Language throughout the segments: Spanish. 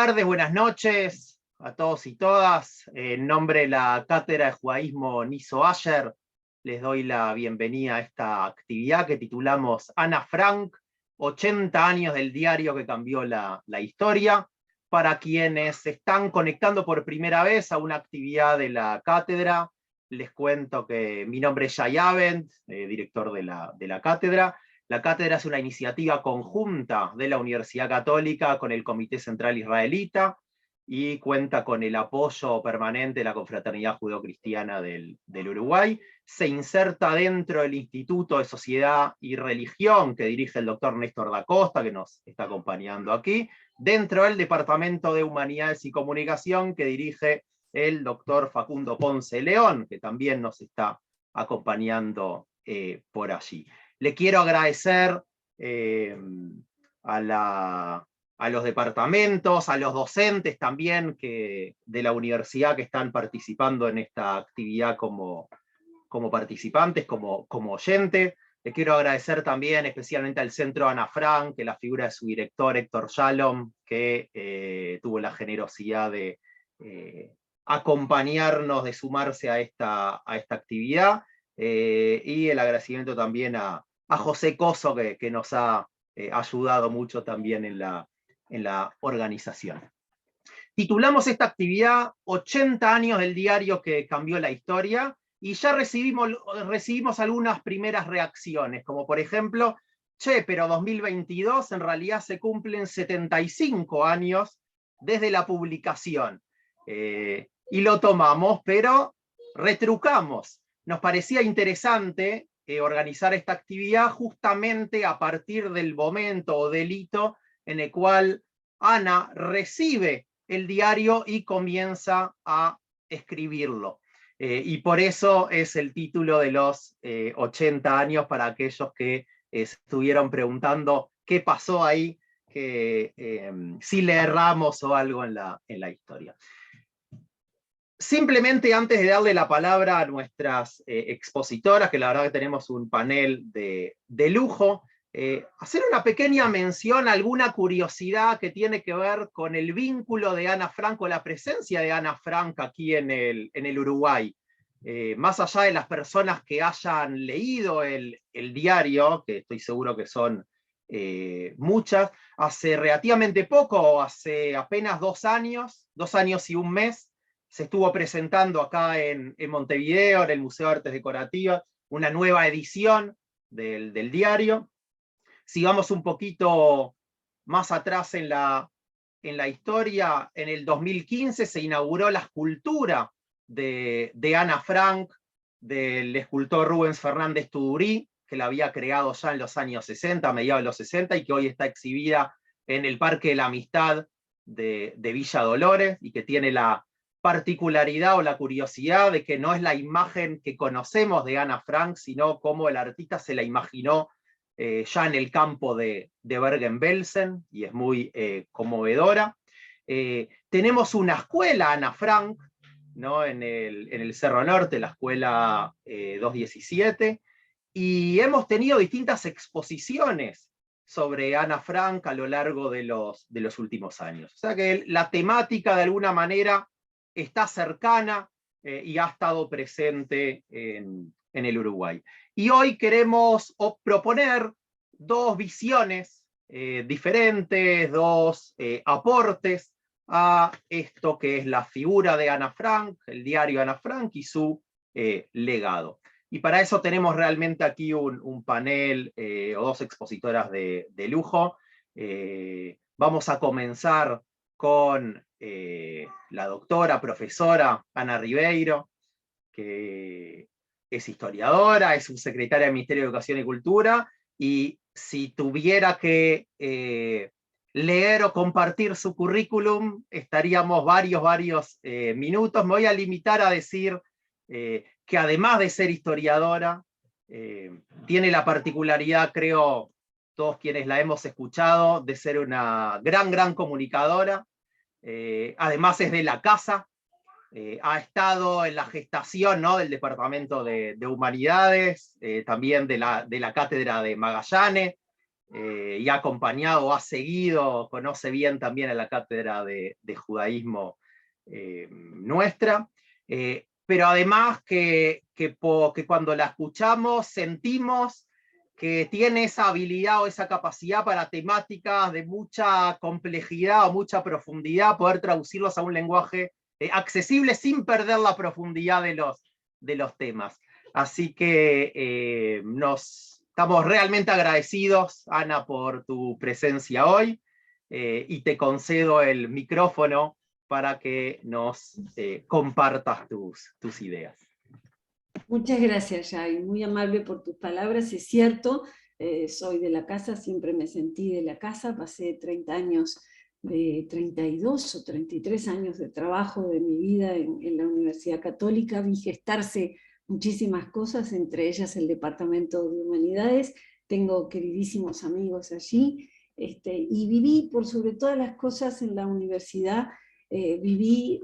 tardes, buenas noches a todos y todas. En nombre de la Cátedra de Judaísmo Niso Asher, les doy la bienvenida a esta actividad que titulamos Ana Frank, 80 años del diario que cambió la historia. Para quienes se están conectando por primera vez a una actividad de la cátedra, les cuento que mi nombre es Shai Avent, director de la cátedra. La cátedra es una iniciativa conjunta de la Universidad Católica con el Comité Central Israelita y cuenta con el apoyo permanente de la Confraternidad Judeocristiana del Uruguay. Se inserta dentro del Instituto de Sociedad y Religión que dirige el doctor Néstor da Costa, que nos está acompañando aquí, dentro del Departamento de Humanidades y Comunicación que dirige el doctor Facundo Ponce León, que también nos está acompañando por allí. Le quiero agradecer a los departamentos, a los docentes también de la universidad que están participando en esta actividad como participantes, como oyente. Le quiero agradecer también especialmente al Centro Ana Frank, que la figura de su director Héctor Shalom, que tuvo la generosidad de acompañarnos, de sumarse a esta actividad. Y el agradecimiento también a José Coso, que nos ha ayudado mucho también en la organización. Titulamos esta actividad 80 años del diario que cambió la historia, y ya recibimos algunas primeras reacciones, como por ejemplo, pero 2022 en realidad se cumplen 75 años desde la publicación. Y lo tomamos, pero retrucamos. Nos parecía interesante organizar esta actividad justamente a partir del momento o del hito en el cual Ana recibe el diario y comienza a escribirlo. Y por eso es el título de los 80 años para aquellos que estuvieron preguntando qué pasó ahí, si le erramos o algo en la historia. Simplemente antes de darle la palabra a nuestras expositoras, que la verdad que tenemos un panel de lujo, hacer una pequeña mención a alguna curiosidad que tiene que ver con el vínculo de Ana Frank, o la presencia de Ana Frank aquí en el Uruguay. Más allá de las personas que hayan leído el diario, que estoy seguro que son muchas, hace relativamente poco, hace apenas 2 años y un mes, se estuvo presentando acá en Montevideo, en el Museo de Artes Decorativas, una nueva edición del diario. Si vamos un poquito más atrás en la historia, en el 2015 se inauguró la escultura de Ana Frank, del escultor Rubens Fernández Tudurí, que la había creado ya en los años 60, a mediados de los 60, y que hoy está exhibida en el Parque de la Amistad de Villa Dolores, y que tiene la particularidad o la curiosidad de que no es la imagen que conocemos de Ana Frank, sino cómo el artista se la imaginó ya en el campo de Bergen-Belsen, y es muy conmovedora. Tenemos una escuela Ana Frank, ¿no? en el Cerro Norte, la escuela 217, y hemos tenido distintas exposiciones sobre Ana Frank a lo largo de los últimos años. O sea que la temática de alguna manera está cercana y ha estado presente en el Uruguay. Y hoy queremos proponer 2 visiones diferentes, 2 aportes a esto que es la figura de Ana Frank, el diario Ana Frank y su legado. Y para eso tenemos realmente aquí un panel o 2 expositoras de lujo. Vamos a comenzar con la doctora, profesora Ana Ribeiro, que es historiadora, es subsecretaria del Ministerio de Educación y Cultura, y si tuviera que leer o compartir su currículum, estaríamos varios minutos. Me voy a limitar a decir que además de ser historiadora, tiene la particularidad, creo, todos quienes la hemos escuchado, de ser una gran comunicadora. Además es de la casa, ha estado en la gestación, ¿no?, del Departamento de Humanidades, también de la Cátedra de Magallanes, y ha acompañado, ha seguido, conoce bien también a la cátedra de judaísmo nuestra, pero además que cuando la escuchamos sentimos que tiene esa habilidad o esa capacidad para temáticas de mucha complejidad o mucha profundidad, poder traducirlos a un lenguaje accesible sin perder la profundidad de los temas. Así que estamos realmente agradecidos, Ana, por tu presencia hoy, y te concedo el micrófono para que nos compartas tus ideas. Muchas gracias, Jai, muy amable por tus palabras. Es cierto, soy de la casa, siempre me sentí de la casa, pasé 30 años, 32 o 33 años de trabajo de mi vida en la Universidad Católica, vi gestarse muchísimas cosas, entre ellas el Departamento de Humanidades, tengo queridísimos amigos allí, y viví, por sobre todas las cosas, en la universidad, viví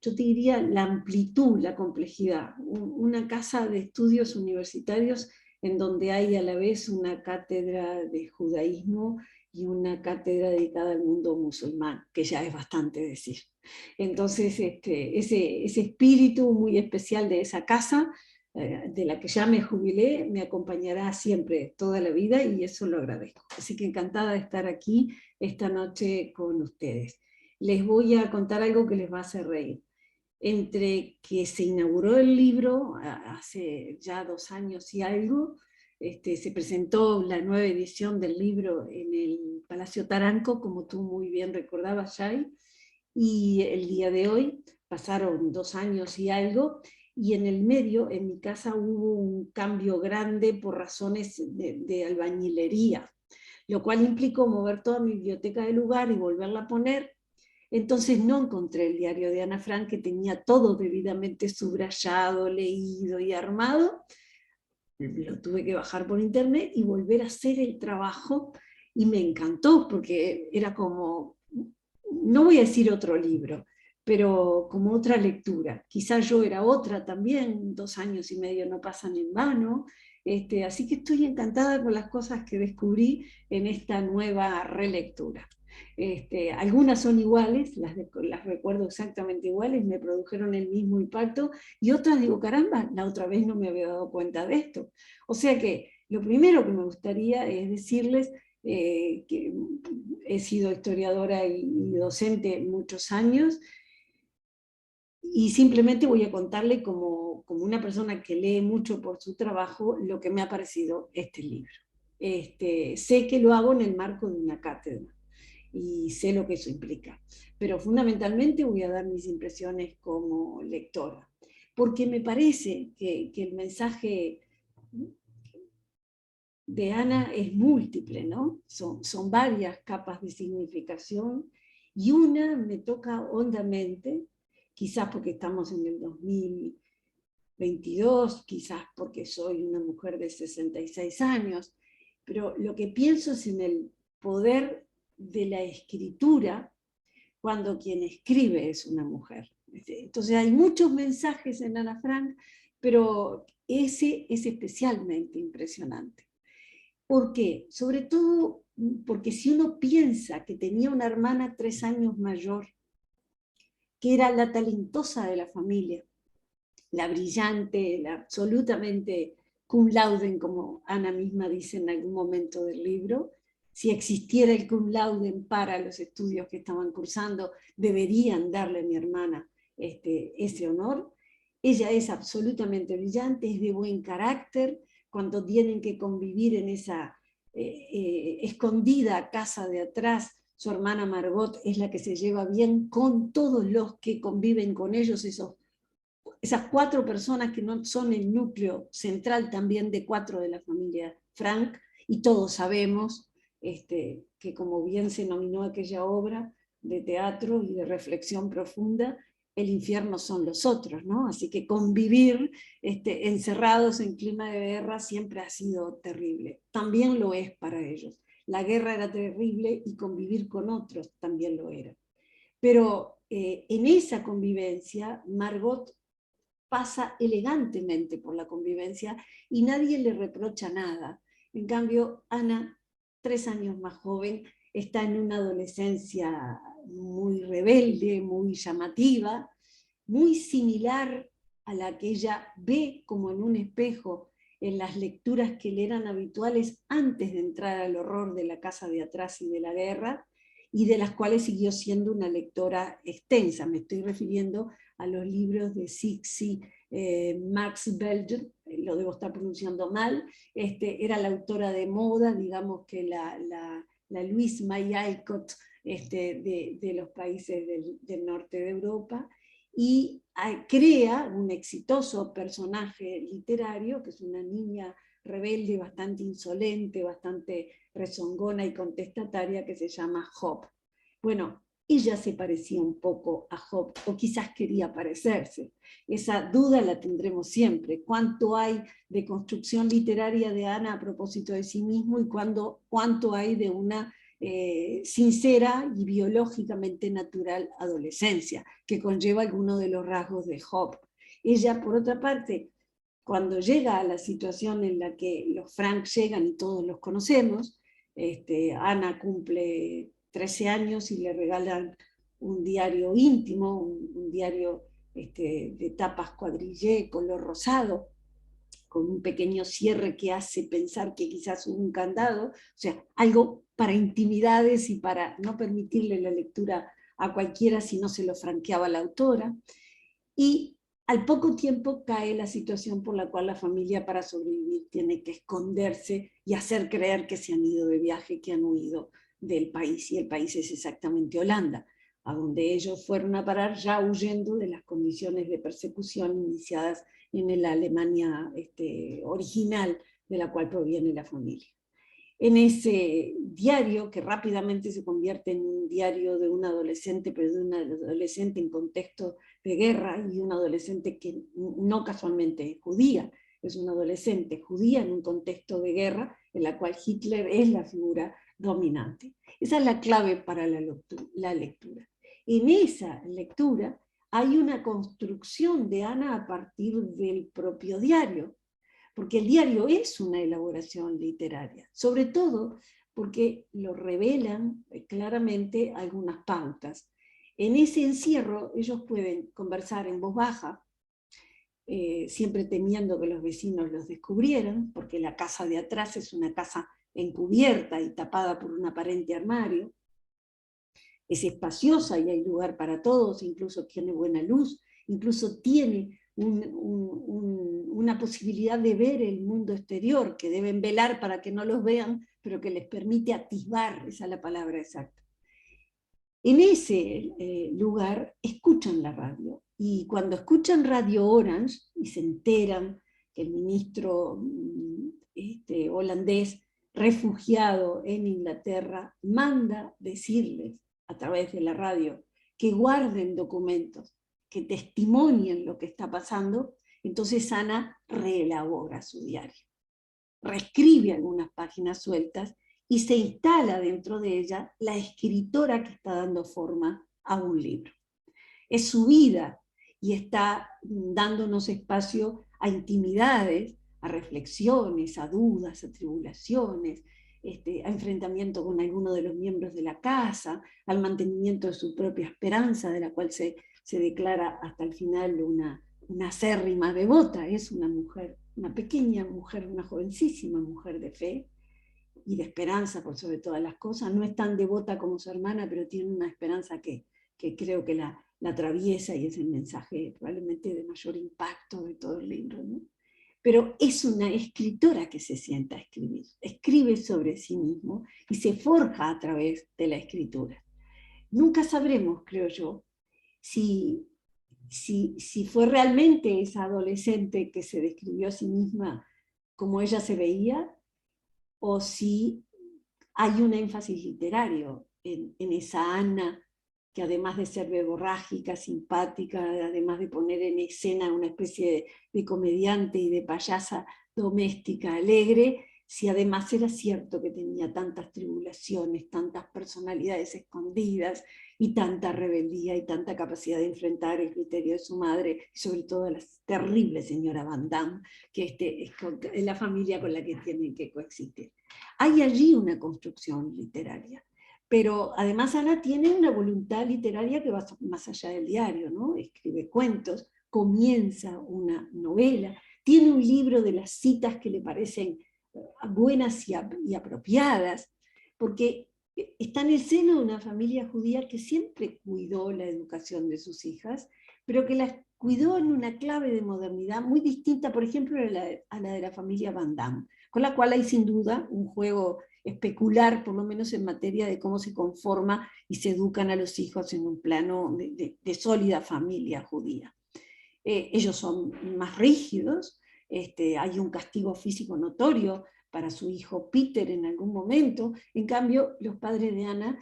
yo te diría la amplitud, la complejidad, una casa de estudios universitarios en donde hay a la vez una cátedra de judaísmo y una cátedra dedicada al mundo musulmán, que ya es bastante decir. Entonces, ese espíritu muy especial de esa casa, de la que ya me jubilé, me acompañará siempre, toda la vida, y eso lo agradezco. Así que encantada de estar aquí esta noche con ustedes. Les voy a contar algo que les va a hacer reír. Entre que se inauguró el libro hace ya 2 años y algo, se presentó la nueva edición del libro en el Palacio Taranco, como tú muy bien recordabas, Jai, y el día de hoy pasaron 2 años y algo, y en el medio, en mi casa, hubo un cambio grande por razones de albañilería, lo cual implicó mover toda mi biblioteca del lugar y volverla a poner. Entonces no encontré el diario de Ana Frank, que tenía todo debidamente subrayado, leído y armado. Lo tuve que bajar por internet y volver a hacer el trabajo, y me encantó porque era como, no voy a decir otro libro, pero como otra lectura. Quizás yo era otra también, 2 años y medio no pasan en vano. Así que estoy encantada con las cosas que descubrí en esta nueva relectura. Algunas son iguales, las recuerdo exactamente iguales, me produjeron el mismo impacto, y otras digo, caramba, la otra vez no me había dado cuenta de esto. O sea que lo primero que me gustaría es decirles que he sido historiadora y docente muchos años, y simplemente voy a contarle como una persona que lee mucho por su trabajo lo que me ha parecido este libro. Sé que lo hago en el marco de una cátedra, y sé lo que eso implica. Pero fundamentalmente voy a dar mis impresiones como lectora, porque me parece que el mensaje de Ana es múltiple, ¿no? Son varias capas de significación, y una me toca hondamente, quizás porque estamos en el 2022, quizás porque soy una mujer de 66 años, pero lo que pienso es en el poder de la escritura cuando quien escribe es una mujer. Entonces hay muchos mensajes en Ana Frank, pero ese es especialmente impresionante. ¿Por qué? Sobre todo porque si uno piensa que tenía una hermana 3 años mayor, que era la talentosa de la familia, la brillante, la absolutamente cum laude, como Ana misma dice en algún momento del libro, si existiera el cum laude para los estudios que estaban cursando, deberían darle a mi hermana ese honor. Ella es absolutamente brillante, es de buen carácter. Cuando tienen que convivir en esa escondida casa de atrás, su hermana Margot es la que se lleva bien con todos los que conviven con ellos, esas 4 personas que no son el núcleo central también de 4 de la familia Frank, y todos sabemos que, como bien se nominó aquella obra de teatro y de reflexión profunda, el infierno son los otros, ¿no? Así que convivir encerrados en clima de guerra siempre ha sido terrible. También lo es para ellos. La guerra era terrible y convivir con otros también lo era. Pero en esa convivencia, Margot pasa elegantemente por la convivencia y nadie le reprocha nada. En cambio, Ana, 3 años más joven, está en una adolescencia muy rebelde, muy llamativa, muy similar a la que ella ve como en un espejo en las lecturas que le eran habituales antes de entrar al horror de la casa de atrás y de la guerra, y de las cuales siguió siendo una lectora extensa. Me estoy refiriendo a los libros de Cixi Max Belger, lo debo estar pronunciando mal, era la autora de moda, digamos que la Louise May Alcott de los países del norte de Europa, y crea un exitoso personaje literario, que es una niña rebelde, bastante insolente, bastante rezongona y contestataria, que se llama Hope. Bueno, ella se parecía un poco a Hope, o quizás quería parecerse. Esa duda la tendremos siempre. ¿Cuánto hay de construcción literaria de Ana a propósito de sí mismo y cuánto hay de una sincera y biológicamente natural adolescencia, que conlleva algunos de los rasgos de Hope? Ella, por otra parte, cuando llega a la situación en la que los Frank llegan y todos los conocemos, Ana cumple 13 años y le regalan un diario íntimo, un diario de tapas cuadrillé, color rosado, con un pequeño cierre que hace pensar que quizás hubo un candado, o sea, algo para intimidades y para no permitirle la lectura a cualquiera si no se lo franqueaba la autora. Y al poco tiempo cae la situación por la cual la familia, para sobrevivir, tiene que esconderse y hacer creer que se han ido de viaje, que han huido del país, y el país es exactamente Holanda, a donde ellos fueron a parar ya huyendo de las condiciones de persecución iniciadas en la Alemania original de la cual proviene la familia. En ese diario, que rápidamente se convierte en un diario de un adolescente, pero de un adolescente en contexto de guerra, y un adolescente que no casualmente es judía, es una adolescente judía en un contexto de guerra en la cual Hitler es la figura dominante. Esa es la clave para la lectura. En esa lectura hay una construcción de Ana a partir del propio diario, porque el diario es una elaboración literaria, sobre todo porque lo revelan claramente algunas pautas. En ese encierro ellos pueden conversar en voz baja, siempre temiendo que los vecinos los descubrieran, porque la casa de atrás es una casa encubierta y tapada por un aparente armario. Es espaciosa y hay lugar para todos, incluso tiene buena luz, incluso tiene una posibilidad de ver el mundo exterior, que deben velar para que no los vean, pero que les permite atisbar, esa es la palabra exacta. En ese lugar escuchan la radio, y cuando escuchan Radio Orange y se enteran que el ministro holandés refugiado en Inglaterra manda decirles a través de la radio que guarden documentos, que testimonien lo que está pasando, entonces Ana reelabora su diario, reescribe algunas páginas sueltas y se instala dentro de ella la escritora que está dando forma a un libro. Es su vida y está dándonos espacio a intimidades, a reflexiones, a dudas, a tribulaciones, a enfrentamiento con alguno de los miembros de la casa, al mantenimiento de su propia esperanza, de la cual se declara hasta el final una acérrima devota. Es una mujer, una pequeña mujer, una jovencísima mujer de fe y de esperanza por sobre todas las cosas. No es tan devota como su hermana, pero tiene una esperanza que creo que la atraviesa, y es el mensaje probablemente de mayor impacto de todo el libro, ¿no? Pero es una escritora que se sienta a escribir, escribe sobre sí mismo y se forja a través de la escritura. Nunca sabremos, creo yo, si fue realmente esa adolescente que se describió a sí misma como ella se veía, o si hay un énfasis literario en esa Ana, que además de ser verborrágica, simpática, además de poner en escena una especie de comediante y de payasa doméstica alegre, si además era cierto que tenía tantas tribulaciones, tantas personalidades escondidas, y tanta rebeldía y tanta capacidad de enfrentar el criterio de su madre, y sobre todo a la terrible señora Van Damme, que es la familia con la que tienen que coexistir. Hay allí una construcción literaria, pero además Ana tiene una voluntad literaria que va más allá del diario, ¿no? Escribe cuentos, comienza una novela, tiene un libro de las citas que le parecen buenas y apropiadas, porque está en el seno de una familia judía que siempre cuidó la educación de sus hijas, pero que las cuidó en una clave de modernidad muy distinta, por ejemplo, a la de la familia Van Damme, con la cual hay sin duda un juego especular, por lo menos en materia de cómo se conforma y se educan a los hijos en un plano de sólida familia judía. Ellos son más rígidos, hay un castigo físico notorio para su hijo Peter en algún momento. En cambio, los padres de Ana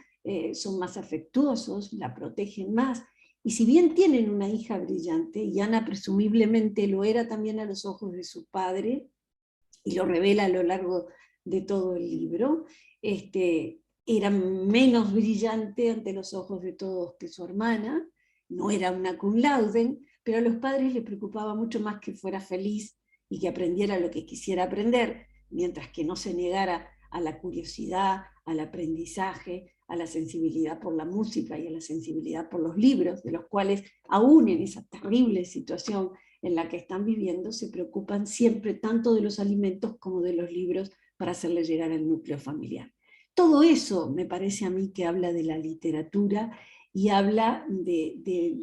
son más afectuosos, la protegen más, y si bien tienen una hija brillante, y Ana presumiblemente lo era también a los ojos de su padre, y lo revela a lo largo de todo el libro, era menos brillante ante los ojos de todos que su hermana, no era una cum laude, pero a los padres les preocupaba mucho más que fuera feliz y que aprendiera lo que quisiera aprender, mientras que no se negara a la curiosidad, al aprendizaje, a la sensibilidad por la música y a la sensibilidad por los libros, de los cuales aún en esa terrible situación en la que están viviendo se preocupan siempre tanto de los alimentos como de los libros para hacerle llegar al núcleo familiar. Todo eso me parece a mí que habla de la literatura y habla de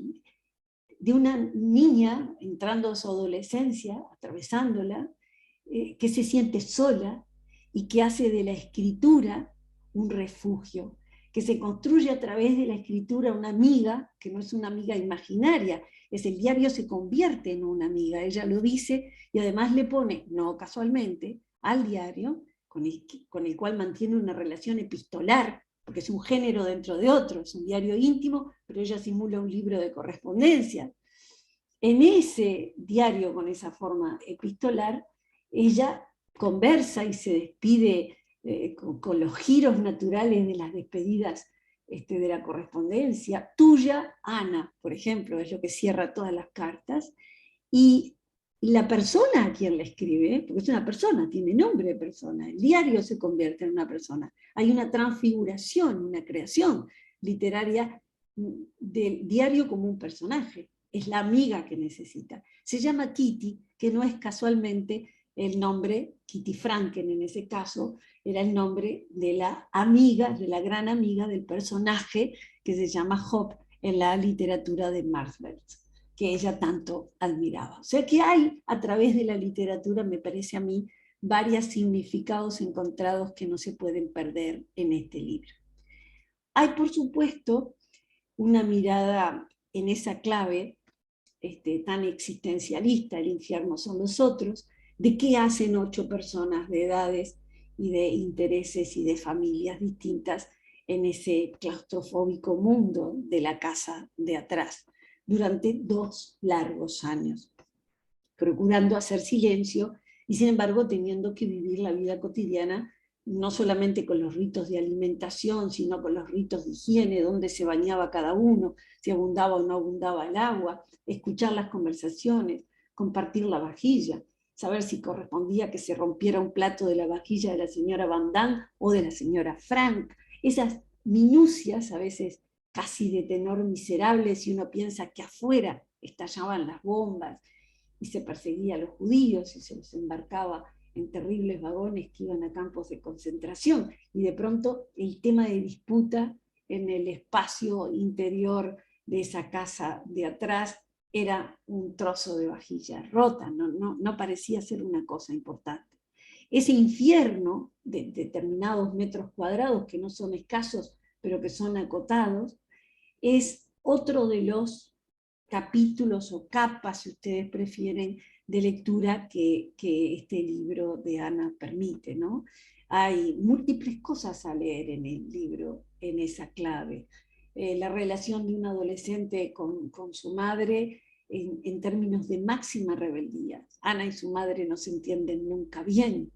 una niña entrando a su adolescencia, atravesándola, que se siente sola y que hace de la escritura un refugio, que se construye a través de la escritura una amiga, que no es una amiga imaginaria, es el diario se convierte en una amiga, ella lo dice y además le pone, no casualmente, al diario, con el cual mantiene una relación epistolar, porque es un género dentro de otro, es un diario íntimo, pero ella simula un libro de correspondencia. En ese diario, con esa forma epistolar, ella conversa y se despide con los giros naturales de las despedidas de la correspondencia. Tuya, Ana, por ejemplo, es lo que cierra todas las cartas, y la persona a quien le escribe, porque es una persona, tiene nombre de persona, el diario se convierte en una persona. Hay una transfiguración, una creación literaria del diario como un personaje. Es la amiga que necesita. Se llama Kitty, que no es casualmente el nombre, Kitty Franken en ese caso, era el nombre de la amiga, de la gran amiga del personaje que se llama Hop en la literatura de Marx, que ella tanto admiraba. O sea que hay a través de la literatura, me parece a mí, varios significados encontrados que no se pueden perder en este libro. Hay, por supuesto, una mirada en esa clave tan existencialista, el infierno son los otros, de qué hacen 8 personas de edades y de intereses y de familias distintas en ese claustrofóbico mundo de la casa de atrás durante 2 largos años, procurando hacer silencio y sin embargo teniendo que vivir la vida cotidiana no solamente con los ritos de alimentación, sino con los ritos de higiene, dónde se bañaba cada uno, si abundaba o no abundaba el agua, escuchar las conversaciones, compartir la vajilla, saber si correspondía que se rompiera un plato de la vajilla de la señora Van Damme o de la señora Frank. Esas minucias, a veces casi de tenor miserable, si uno piensa que afuera estallaban las bombas y se perseguía a los judíos y se los embarcaba en terribles vagones que iban a campos de concentración, y de pronto el tema de disputa en el espacio interior de esa casa de atrás era un trozo de vajilla rota, no parecía ser una cosa importante. Ese infierno de determinados metros cuadrados, que no son escasos, pero que son acotados, es otro de los capítulos o capas, si ustedes prefieren, de lectura que este libro de Ana permite, ¿no? Hay múltiples cosas a leer en el libro, en esa clave. La relación de un adolescente con su madre en términos de máxima rebeldía. Ana y su madre no se entienden nunca bien.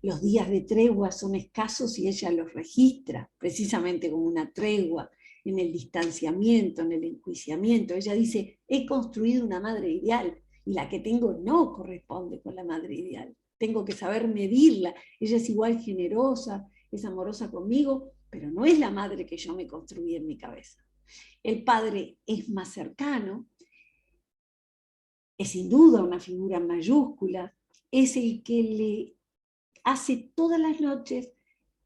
los días de tregua son escasos y ella los registra, precisamente como una tregua, en el distanciamiento, en el enjuiciamiento. Ella dice, he construido una madre ideal, y la que tengo no corresponde con la madre ideal. Tengo que saber medirla. Ella es igual generosa, es amorosa conmigo, pero no es la madre que yo me construí en mi cabeza. El padre es más cercano, es sin duda una figura mayúscula, es el que le hace todas las noches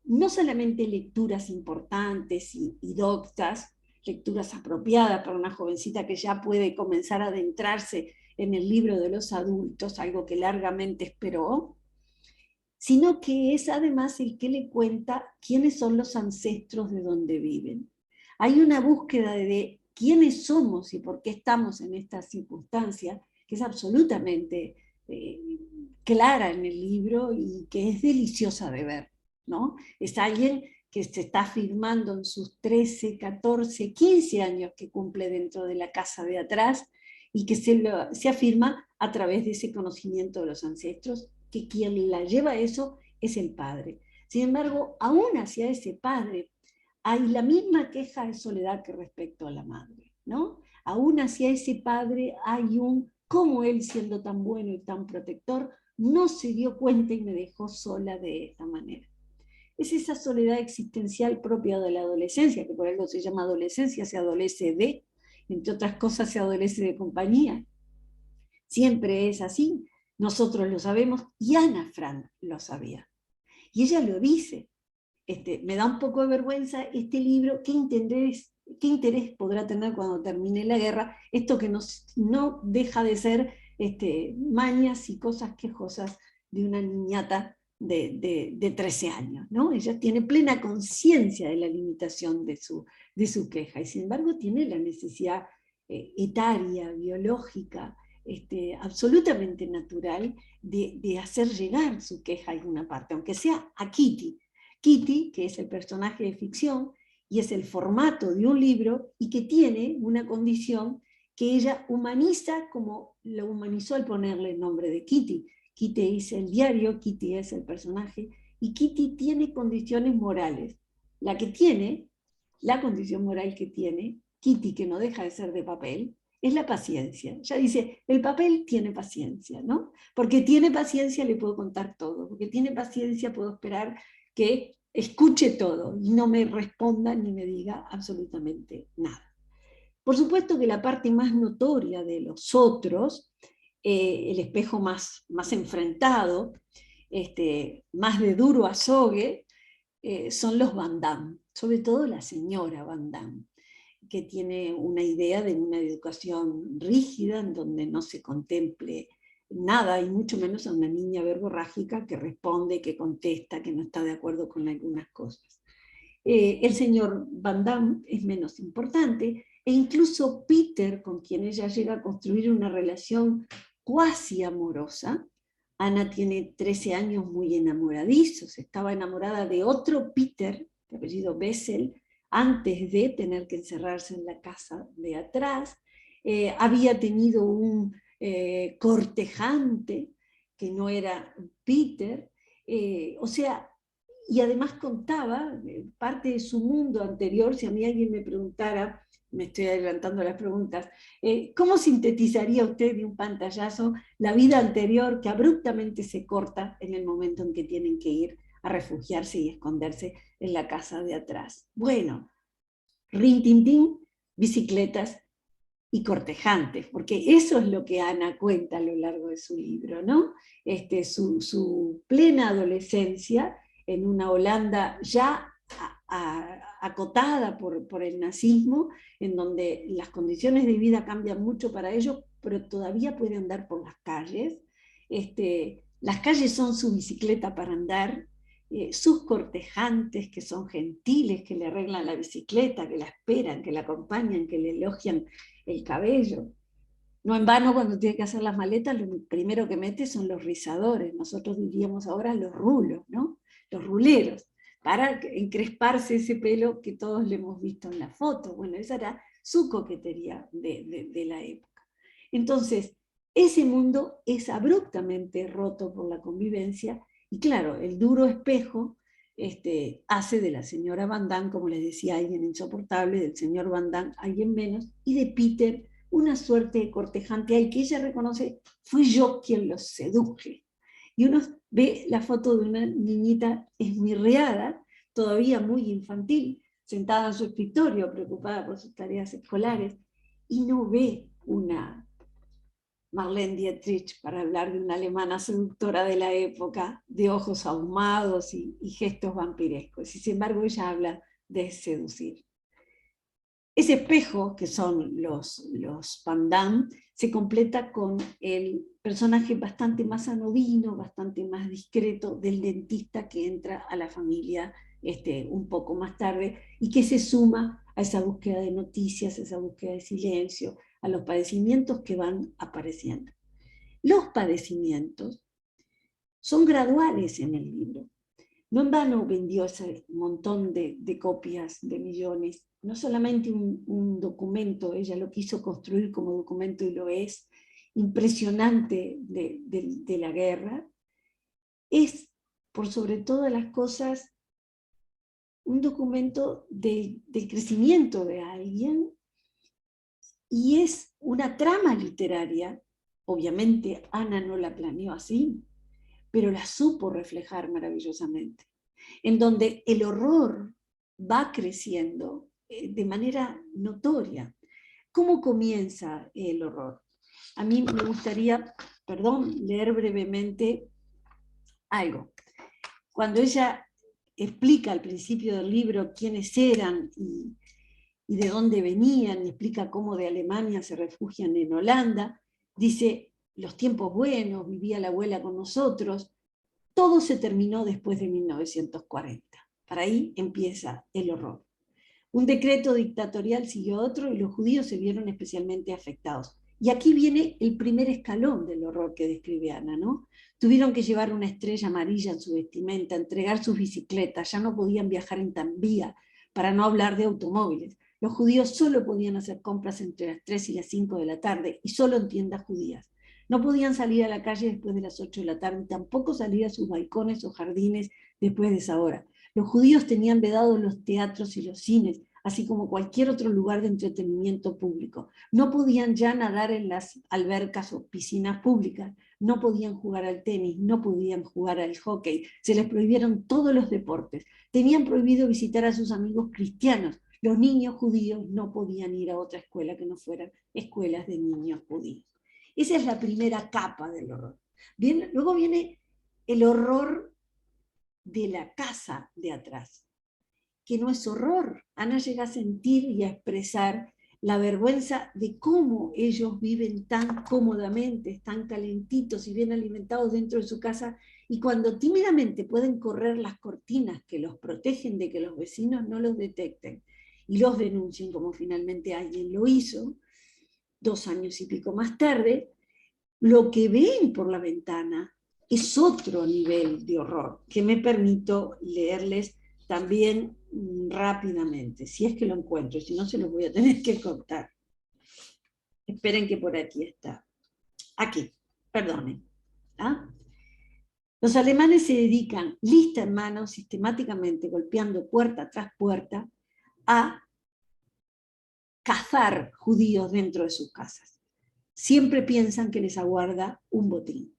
no solamente lecturas importantes y doctas, lecturas apropiadas para una jovencita que ya puede comenzar a adentrarse en el libro de los adultos, algo que largamente esperó, sino que es además el que le cuenta quiénes son los ancestros de donde viven. Hay una búsqueda de quiénes somos y por qué estamos en esta circunstancia, que es absolutamente clara en el libro y que es deliciosa de ver, ¿no? Es alguien que se está afirmando en sus 13, 14, 15 años que cumple dentro de la casa de atrás y que se afirma a través de ese conocimiento de los ancestros, que quien la lleva a eso es el padre. Sin embargo, aún hacia ese padre hay la misma queja de soledad que respecto a la madre, ¿no? Aún hacia ese padre hay un cómo él, siendo tan bueno y tan protector, no se dio cuenta y me dejó sola de esta manera. Es esa soledad existencial propia de la adolescencia, que por algo se llama adolescencia, se adolece de, entre otras cosas se adolece de compañía. Siempre es así, nosotros lo sabemos y Ana Frank lo sabía. Y ella lo dice, me da un poco de vergüenza este libro, ¿qué interés podrá tener cuando termine la guerra? Esto que no deja de ser mañas y cosas quejosas de una niñata de 13 años, ¿no? Ella tiene plena conciencia de la limitación de su queja, y sin embargo tiene la necesidad etaria, biológica, absolutamente natural de hacer llegar su queja a alguna parte, aunque sea a Kitty. Kitty, que es el personaje de ficción y es el formato de un libro y que tiene una condición que ella humaniza como lo humanizó al ponerle el nombre de Kitty. Kitty es el diario, Kitty es el personaje y Kitty tiene condiciones morales. La condición moral que tiene Kitty, que no deja de ser de papel, es la paciencia. Ya dice, el papel tiene paciencia, ¿no? Porque tiene paciencia le puedo contar todo, porque tiene paciencia puedo esperar que escuche todo y no me responda ni me diga absolutamente nada. Por supuesto que la parte más notoria de los otros, el espejo más enfrentado, más de duro azogue, son los Van Damme, sobre todo la señora Van Damme, que tiene una idea de una educación rígida en donde no se contemple nada, y mucho menos a una niña verborrágica que responde, que contesta, que no está de acuerdo con algunas cosas. El señor Van Damme es menos importante, e incluso Peter, con quien ella llega a construir una relación cuasi amorosa. Ana tiene 13 años muy enamoradizos, estaba enamorada de otro Peter, de apellido Bessel, antes de tener que encerrarse en la casa de atrás. Había tenido un cortejante que no era Peter, o sea, y además contaba parte de su mundo anterior. Si a mí alguien me preguntara, me estoy adelantando a las preguntas, ¿cómo sintetizaría usted de un pantallazo la vida anterior que abruptamente se corta en el momento en que tienen que ir a refugiarse y esconderse en la casa de atrás? Bueno, rintintín, bicicletas y cortejantes, porque eso es lo que Ana cuenta a lo largo de su libro, ¿no? Su plena adolescencia en una Holanda ya acotada por el nazismo, en donde las condiciones de vida cambian mucho para ellos, pero todavía puede andar por las calles. Las calles son su bicicleta para andar, sus cortejantes que son gentiles, que le arreglan la bicicleta, que la esperan, que la acompañan, que le elogian el cabello. No en vano, cuando tiene que hacer las maletas, lo primero que mete son los rizadores, nosotros diríamos ahora los rulos, ¿no? Los ruleros, para encresparse ese pelo que todos le hemos visto en la foto. Bueno, esa era su coquetería de la época. Entonces, ese mundo es abruptamente roto por la convivencia Y claro, el duro espejo hace de la señora Van Damme, como les decía, alguien insoportable, del señor Van Damme alguien menos, y de Peter una suerte de cortejante al que ella reconoce, fui yo quien los seduje. Y uno ve la foto de una niñita esmirreada, todavía muy infantil, sentada en su escritorio, preocupada por sus tareas escolares, y no ve una Marlene Dietrich para hablar de una alemana seductora de la época, de ojos ahumados y gestos vampirescos. Y sin embargo ella habla de seducir. Ese espejo, que son los Van Damme, se completa con el personaje bastante más anodino, bastante más discreto del dentista que entra a la familia un poco más tarde y que se suma a esa búsqueda de noticias, a esa búsqueda de silencio, a los padecimientos que van apareciendo. Los padecimientos son graduales en el libro. No en vano vendió ese montón de copias, de millones. No solamente un documento, ella lo quiso construir como documento y lo es, impresionante de la guerra. Es, por sobre todas las cosas, un documento del crecimiento de alguien y es una trama literaria. Obviamente Ana no la planeó así, pero la supo reflejar maravillosamente, en donde el horror va creciendo de manera notoria. ¿Cómo comienza el horror? A mí me gustaría, leer brevemente algo. Cuando ella explica al principio del libro quiénes eran y de dónde venían, y explica cómo de Alemania se refugian en Holanda, dice, los tiempos buenos, vivía la abuela con nosotros, todo se terminó después de 1940. Para ahí empieza el horror. Un decreto dictatorial siguió otro y los judíos se vieron especialmente afectados. Y aquí viene el primer escalón del horror que describe Ana, ¿no? Tuvieron que llevar una estrella amarilla en su vestimenta, entregar sus bicicletas, ya no podían viajar en tranvía, para no hablar de automóviles. Los judíos solo podían hacer compras entre las 3 y las 5 de la tarde y solo en tiendas judías. No podían salir a la calle después de las 8 de la tarde, tampoco salir a sus balcones o jardines después de esa hora. Los judíos tenían vedados los teatros y los cines, así como cualquier otro lugar de entretenimiento público. No podían ya nadar en las albercas o piscinas públicas, no podían jugar al tenis, no podían jugar al hockey, se les prohibieron todos los deportes. Tenían prohibido visitar a sus amigos cristianos. Los niños judíos no podían ir a otra escuela que no fueran escuelas de niños judíos. Esa es la primera capa del horror. Bien, luego viene el horror de la casa de atrás, que no es horror. Ana llega a sentir y a expresar la vergüenza de cómo ellos viven tan cómodamente, tan calentitos y bien alimentados dentro de su casa, y cuando tímidamente pueden correr las cortinas que los protegen de que los vecinos no los detecten y los denuncien, como finalmente alguien lo hizo, 2 años y pico más tarde, lo que ven por la ventana es otro nivel de horror, que me permito leerles también rápidamente, si es que lo encuentro, si no se los voy a tener que contar. Esperen que por aquí está. Aquí, perdonen. ¿Ah? Los alemanes se dedican, lista en mano, sistemáticamente golpeando puerta tras puerta, a cazar judíos dentro de sus casas. Siempre piensan que les aguarda un botín.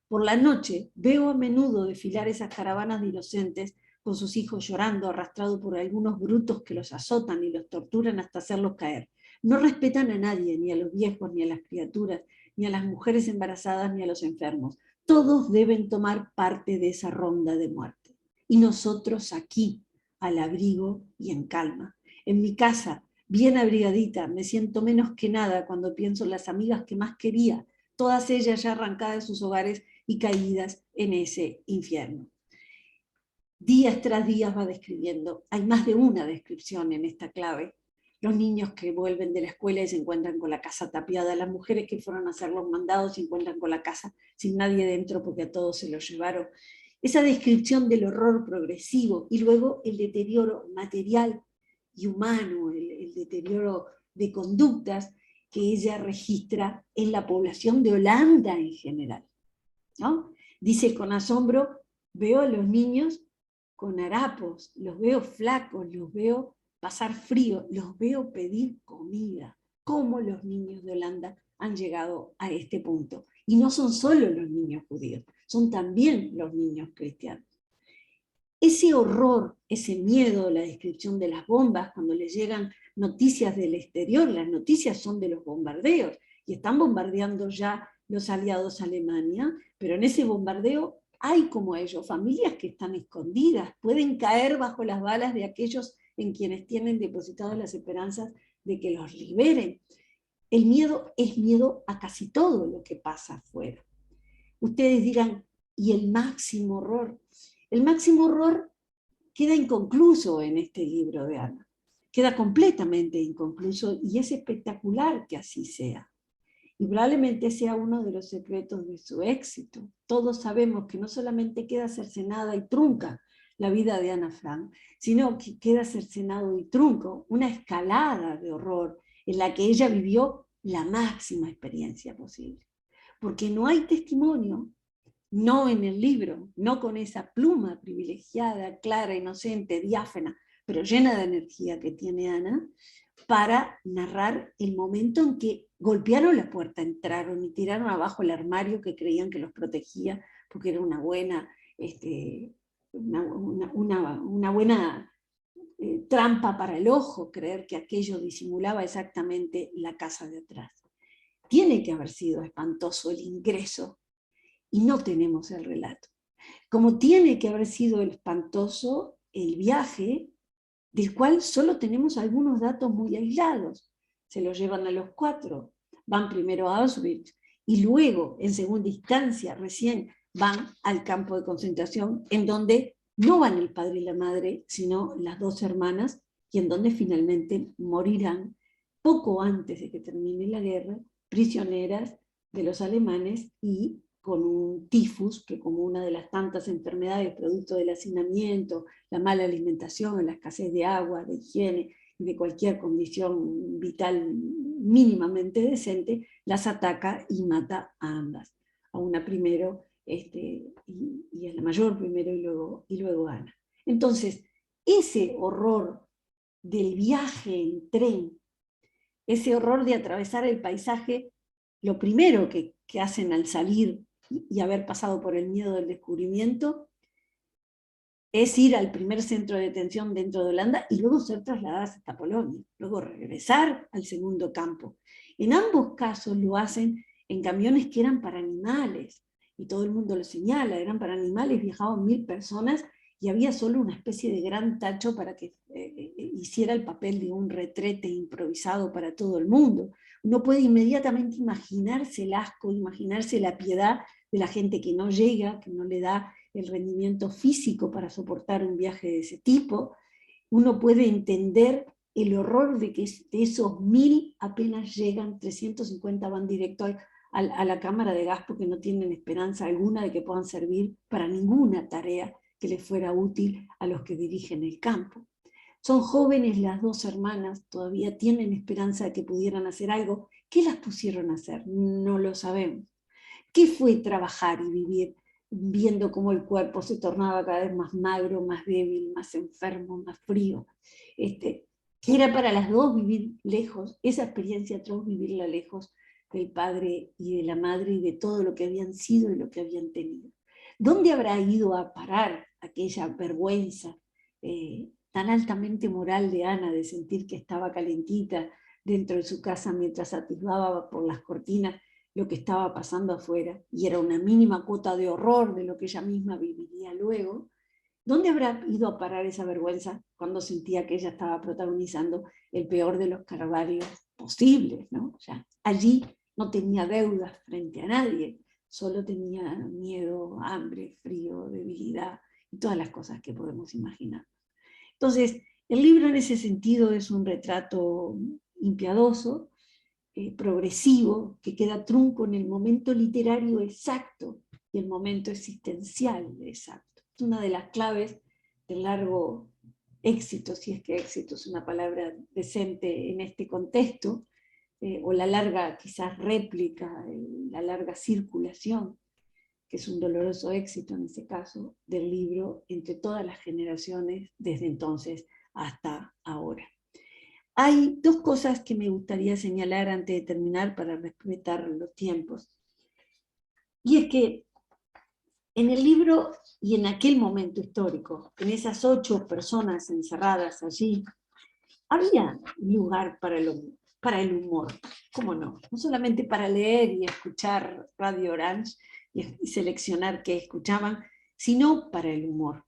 Por la noche veo a menudo desfilar esas caravanas de inocentes con sus hijos llorando, arrastrados por algunos brutos que los azotan y los torturan hasta hacerlos caer. No respetan a nadie, ni a los viejos, ni a las criaturas, ni a las mujeres embarazadas, ni a los enfermos. Todos deben tomar parte de esa ronda de muerte. Y nosotros aquí, al abrigo y en calma. En mi casa, bien abrigadita, me siento menos que nada cuando pienso en las amigas que más quería, todas ellas ya arrancadas de sus hogares y caídas en ese infierno. Días tras días va describiendo, hay más de una descripción en esta clave. Los niños que vuelven de la escuela y se encuentran con la casa tapiada, las mujeres que fueron a hacer los mandados y se encuentran con la casa sin nadie dentro porque a todos se los llevaron. Esa descripción del horror progresivo y luego el deterioro material y humano, el deterioro de conductas que ella registra en la población de Holanda en general, ¿no? Dice con asombro, veo a los niños con harapos, los veo flacos, los veo pasar frío, los veo pedir comida. ¿Cómo los niños de Holanda han llegado a este punto? Y no son solo los niños judíos, son también los niños cristianos. Ese horror, ese miedo, la descripción de las bombas, cuando les llegan noticias del exterior, las noticias son de los bombardeos, y están bombardeando ya los aliados a Alemania, pero en ese bombardeo hay como ellos, familias que están escondidas, pueden caer bajo las balas de aquellos en quienes tienen depositadas las esperanzas de que los liberen. El miedo es miedo a casi todo lo que pasa afuera. Ustedes dirán, ¿y el máximo horror? El máximo horror queda inconcluso en este libro de Ana. Queda completamente inconcluso y es espectacular que así sea. Y probablemente sea uno de los secretos de su éxito. Todos sabemos que no solamente queda cercenada y trunca la vida de Ana Frank, sino que queda cercenado y trunco una escalada de horror en la que ella vivió la máxima experiencia posible. Porque no hay testimonio, no en el libro, no con esa pluma privilegiada, clara, inocente, diáfana, pero llena de energía que tiene Ana, para narrar el momento en que golpearon la puerta, entraron y tiraron abajo el armario que creían que los protegía, porque era una buena, una buena trampa para el ojo, creer que aquello disimulaba exactamente la casa de atrás. Tiene que haber sido espantoso el ingreso, y no tenemos el relato. Como tiene que haber sido espantoso el viaje, del cual solo tenemos algunos datos muy aislados. Se los llevan a los 4, van primero a Auschwitz y luego, en segunda instancia, recién van al campo de concentración, en donde no van el padre y la madre, sino las 2 hermanas, y en donde finalmente morirán poco antes de que termine la guerra, prisioneras de los alemanes y con un tifus, que como una de las tantas enfermedades producto del hacinamiento, la mala alimentación, la escasez de agua, de higiene y de cualquier condición vital mínimamente decente, las ataca y mata a ambas. A una primero y a la mayor primero y luego a Ana. Entonces, ese horror del viaje en tren, ese horror de atravesar el paisaje, lo primero que hacen al salir y haber pasado por el miedo del descubrimiento, es ir al primer centro de detención dentro de Holanda y luego ser trasladadas hasta Polonia, luego regresar al segundo campo. En ambos casos lo hacen en camiones que eran para animales, y todo el mundo lo señala, eran para animales, viajaban 1000 personas y había solo una especie de gran tacho para que hiciera el papel de un retrete improvisado para todo el mundo. Uno puede inmediatamente imaginarse el asco, imaginarse la piedad de la gente que no llega, que no le da el rendimiento físico para soportar un viaje de ese tipo. Uno puede entender el horror de que de esos 1000 apenas llegan, 350 van directo a la cámara de gas porque no tienen esperanza alguna de que puedan servir para ninguna tarea que les fuera útil a los que dirigen el campo. Son jóvenes las 2 hermanas, todavía tienen esperanza de que pudieran hacer algo. ¿Qué las pusieron a hacer? No lo sabemos. ¿Qué fue trabajar y vivir viendo cómo el cuerpo se tornaba cada vez más magro, más débil, más enfermo, más frío? Que era para las 2 vivir lejos, esa experiencia atroz, vivirla lejos del padre y de la madre y de todo lo que habían sido y lo que habían tenido. ¿Dónde habrá ido a parar aquella vergüenza tan altamente moral de Ana, de sentir que estaba calentita dentro de su casa mientras atisbaba por las cortinas lo que estaba pasando afuera, y era una mínima cuota de horror de lo que ella misma viviría luego? ¿Dónde habrá ido a parar esa vergüenza cuando sentía que ella estaba protagonizando el peor de los calvarios posibles, ¿no? O sea, allí no tenía deudas frente a nadie, solo tenía miedo, hambre, frío, debilidad y todas las cosas que podemos imaginar. Entonces, el libro en ese sentido es un retrato impiadoso, progresivo, que queda trunco en el momento literario exacto y el momento existencial exacto. Es una de las claves del largo éxito, si es que éxito es una palabra decente en este contexto, o la larga quizás réplica, la larga circulación que es un doloroso éxito en ese caso, del libro entre todas las generaciones desde entonces hasta ahora. Hay dos cosas que me gustaría señalar antes de terminar para respetar los tiempos. Y es que en el libro y en aquel momento histórico, en esas 8 personas encerradas allí, había lugar para el humor. ¿Cómo no? No solamente para leer y escuchar Radio Orange y seleccionar qué escuchaban, sino para el humor.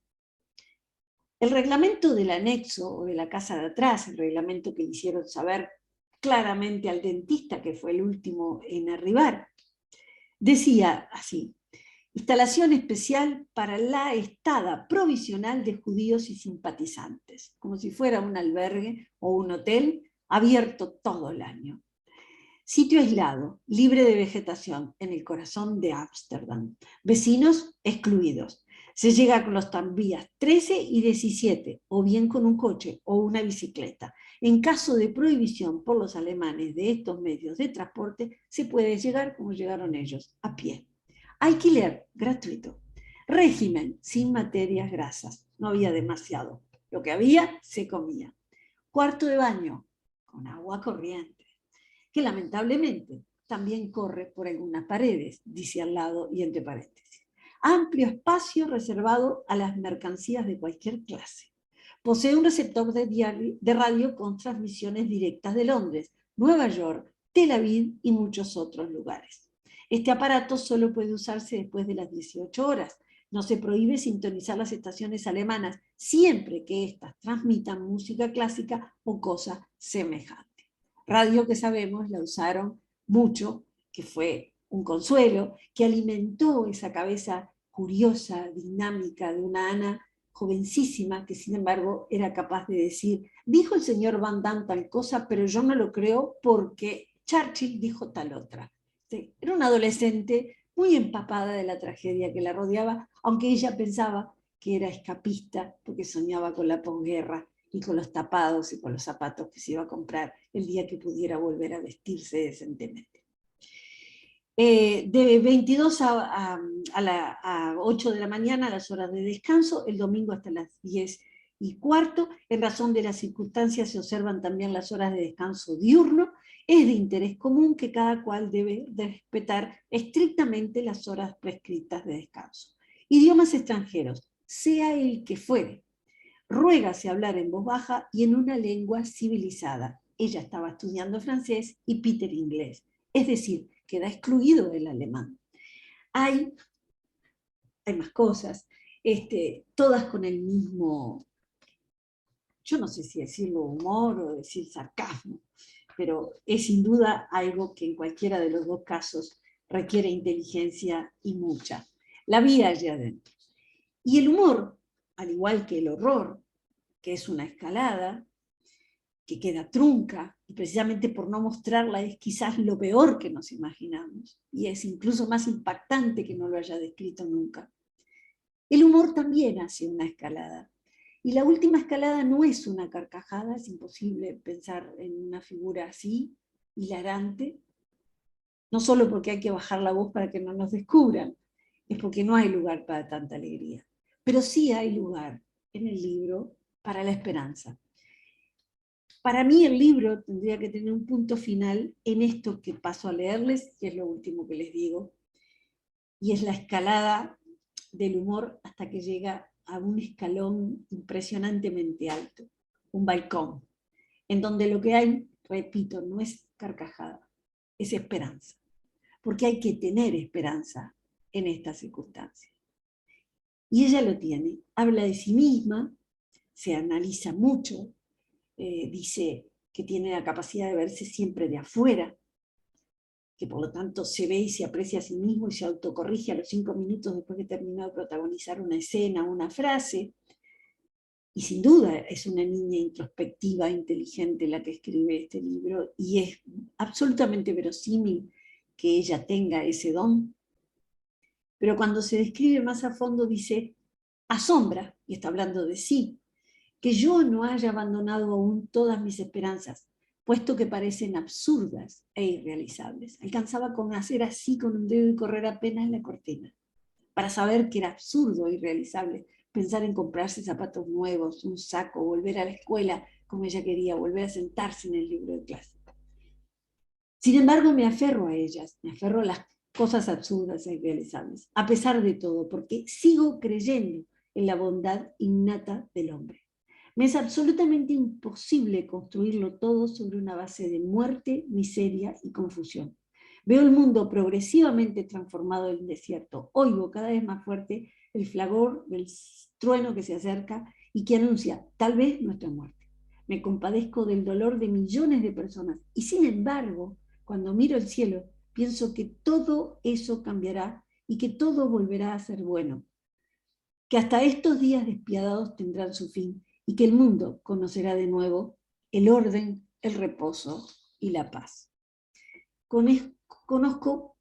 El reglamento del anexo o de la casa de atrás, el reglamento que le hicieron saber claramente al dentista, que fue el último en arribar, decía así: instalación especial para la estada provisional de judíos y simpatizantes, como si fuera un albergue o un hotel abierto todo el año. Sitio aislado, libre de vegetación, en el corazón de Ámsterdam. Vecinos excluidos. Se llega con los tranvías 13 y 17, o bien con un coche o una bicicleta. En caso de prohibición por los alemanes de estos medios de transporte, se puede llegar como llegaron ellos, a pie. Alquiler gratuito. Régimen sin materias grasas. No había demasiado. Lo que había, se comía. Cuarto de baño, con agua corriente, que lamentablemente también corre por algunas paredes, dice al lado y entre paréntesis. Amplio espacio reservado a las mercancías de cualquier clase. Posee un receptor de radio con transmisiones directas de Londres, Nueva York, Tel Aviv y muchos otros lugares. Este aparato solo puede usarse después de las 18 horas. No se prohíbe sintonizar las estaciones alemanas siempre que éstas transmitan música clásica o cosa semejante. Radio que sabemos la usaron mucho, que fue un consuelo, que alimentó esa cabeza curiosa, dinámica de una Ana jovencísima, que sin embargo era capaz de decir: dijo el señor Van Damme tal cosa, pero yo no lo creo porque Churchill dijo tal otra. Sí, era una adolescente muy empapada de la tragedia que la rodeaba, aunque ella pensaba que era escapista porque soñaba con la posguerra y con los tapados y con los zapatos que se iba a comprar el día que pudiera volver a vestirse decentemente. De 22 a 8 de la mañana, a las horas de descanso, el domingo hasta las 10:15. En razón de las circunstancias se observan también las horas de descanso diurno. Es de interés común que cada cual debe respetar estrictamente las horas prescritas de descanso. Idiomas extranjeros, sea el que fuere. Ruégase hablar en voz baja y en una lengua civilizada. Ella estaba estudiando francés y Peter inglés. Es decir, queda excluido el alemán. Hay más cosas, todas con el mismo, yo no sé si decirlo humor o decir sarcasmo, pero es sin duda algo que en cualquiera de los dos casos requiere inteligencia y mucha. La vida allí adentro. Y el humor, al igual que el horror, que es una escalada, que queda trunca, y precisamente por no mostrarla es quizás lo peor que nos imaginamos, y es incluso más impactante que no lo haya descrito nunca. El humor también hace una escalada, y la última escalada no es una carcajada, es imposible pensar en una figura así, hilarante, no solo porque hay que bajar la voz para que no nos descubran, es porque no hay lugar para tanta alegría, pero sí hay lugar en el libro para la esperanza. Para mí el libro tendría que tener un punto final en esto que paso a leerles, que es lo último que les digo, y es la escalada del humor hasta que llega a un escalón impresionantemente alto, un balcón, en donde lo que hay, repito, no es carcajada, es esperanza, porque hay que tener esperanza en estas circunstancias. Y ella lo tiene, habla de sí misma, se analiza mucho, dice que tiene la capacidad de verse siempre de afuera, que por lo tanto se ve y se aprecia a sí mismo y se autocorrige a los 5 minutos después de terminar de protagonizar una escena, una frase. Y sin duda es una niña introspectiva, inteligente la que escribe este libro, y es absolutamente verosímil que ella tenga ese don. Pero cuando se describe más a fondo dice: asombra, y está hablando de sí, que yo no haya abandonado aún todas mis esperanzas, puesto que parecen absurdas e irrealizables. Alcanzaba con hacer así con un dedo y correr apenas la cortina. para saber que era absurdo e irrealizable pensar en comprarse zapatos nuevos, un saco, volver a la escuela como ella quería, volver a sentarse en el libro de clase. Sin embargo, me aferro a ellas, me aferro a las cosas absurdas e irrealizables, a pesar de todo, porque sigo creyendo en la bondad innata del hombre. Me es absolutamente imposible construirlo todo sobre una base de muerte, miseria y confusión. Veo el mundo progresivamente transformado en desierto. Oigo cada vez más fuerte el fragor del trueno que se acerca y que anuncia tal vez nuestra muerte. Me compadezco del dolor de millones de personas y sin embargo, cuando miro el cielo, pienso que todo eso cambiará y que todo volverá a ser bueno. Que hasta estos días despiadados tendrán su fin y que el mundo conocerá de nuevo el orden, el reposo y la paz. Conozco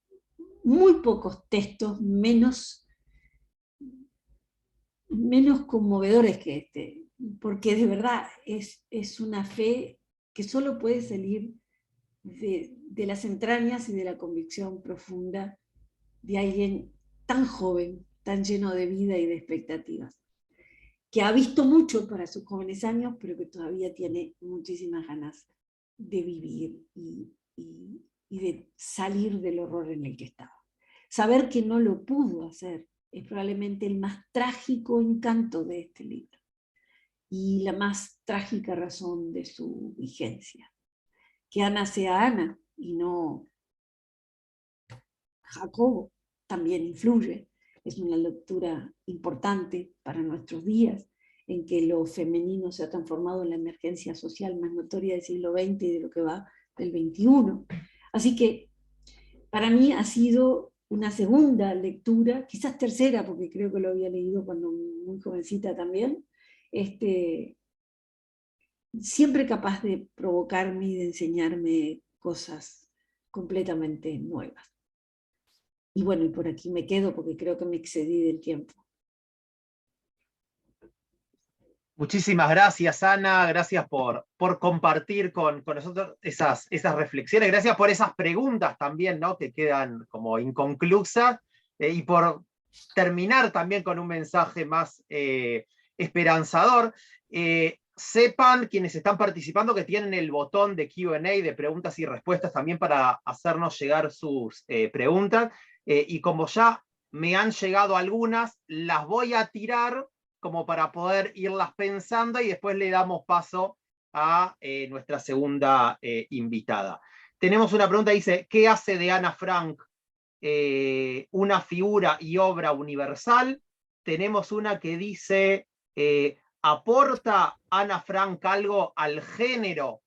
muy pocos textos menos conmovedores que este, porque de verdad es una fe que solo puede salir de las entrañas y de la convicción profunda de alguien tan joven, tan lleno de vida y de expectativas, que ha visto mucho para sus jóvenes años, pero que todavía tiene muchísimas ganas de vivir y de salir del horror en el que estaba. Saber que no lo pudo hacer es probablemente el más trágico encanto de este libro y la más trágica razón de su vigencia. Que Ana sea Ana y no Jacobo también influye. Es una lectura importante para nuestros días, en que lo femenino se ha transformado en la emergencia social más notoria del siglo XX y de lo que va del XXI. Así que para mí ha sido una segunda lectura, quizás tercera, porque creo que lo había leído cuando muy jovencita también, siempre capaz de provocarme y de enseñarme cosas completamente nuevas. Y bueno, y por aquí me quedo porque creo que me excedí del tiempo. Muchísimas gracias, Ana, gracias por compartir con nosotros esas reflexiones, gracias por esas preguntas también, ¿no? Que quedan como inconclusas, y por terminar también con un mensaje más esperanzador. Sepan quienes están participando que tienen el botón de Q&A, de preguntas y respuestas, también para hacernos llegar sus preguntas, y como ya me han llegado algunas, las voy a tirar como para poder irlas pensando y después le damos paso a nuestra segunda invitada. Tenemos una pregunta que dice, ¿qué hace de Ana Frank una figura y obra universal? Tenemos una que dice, ¿aporta Ana Frank algo al género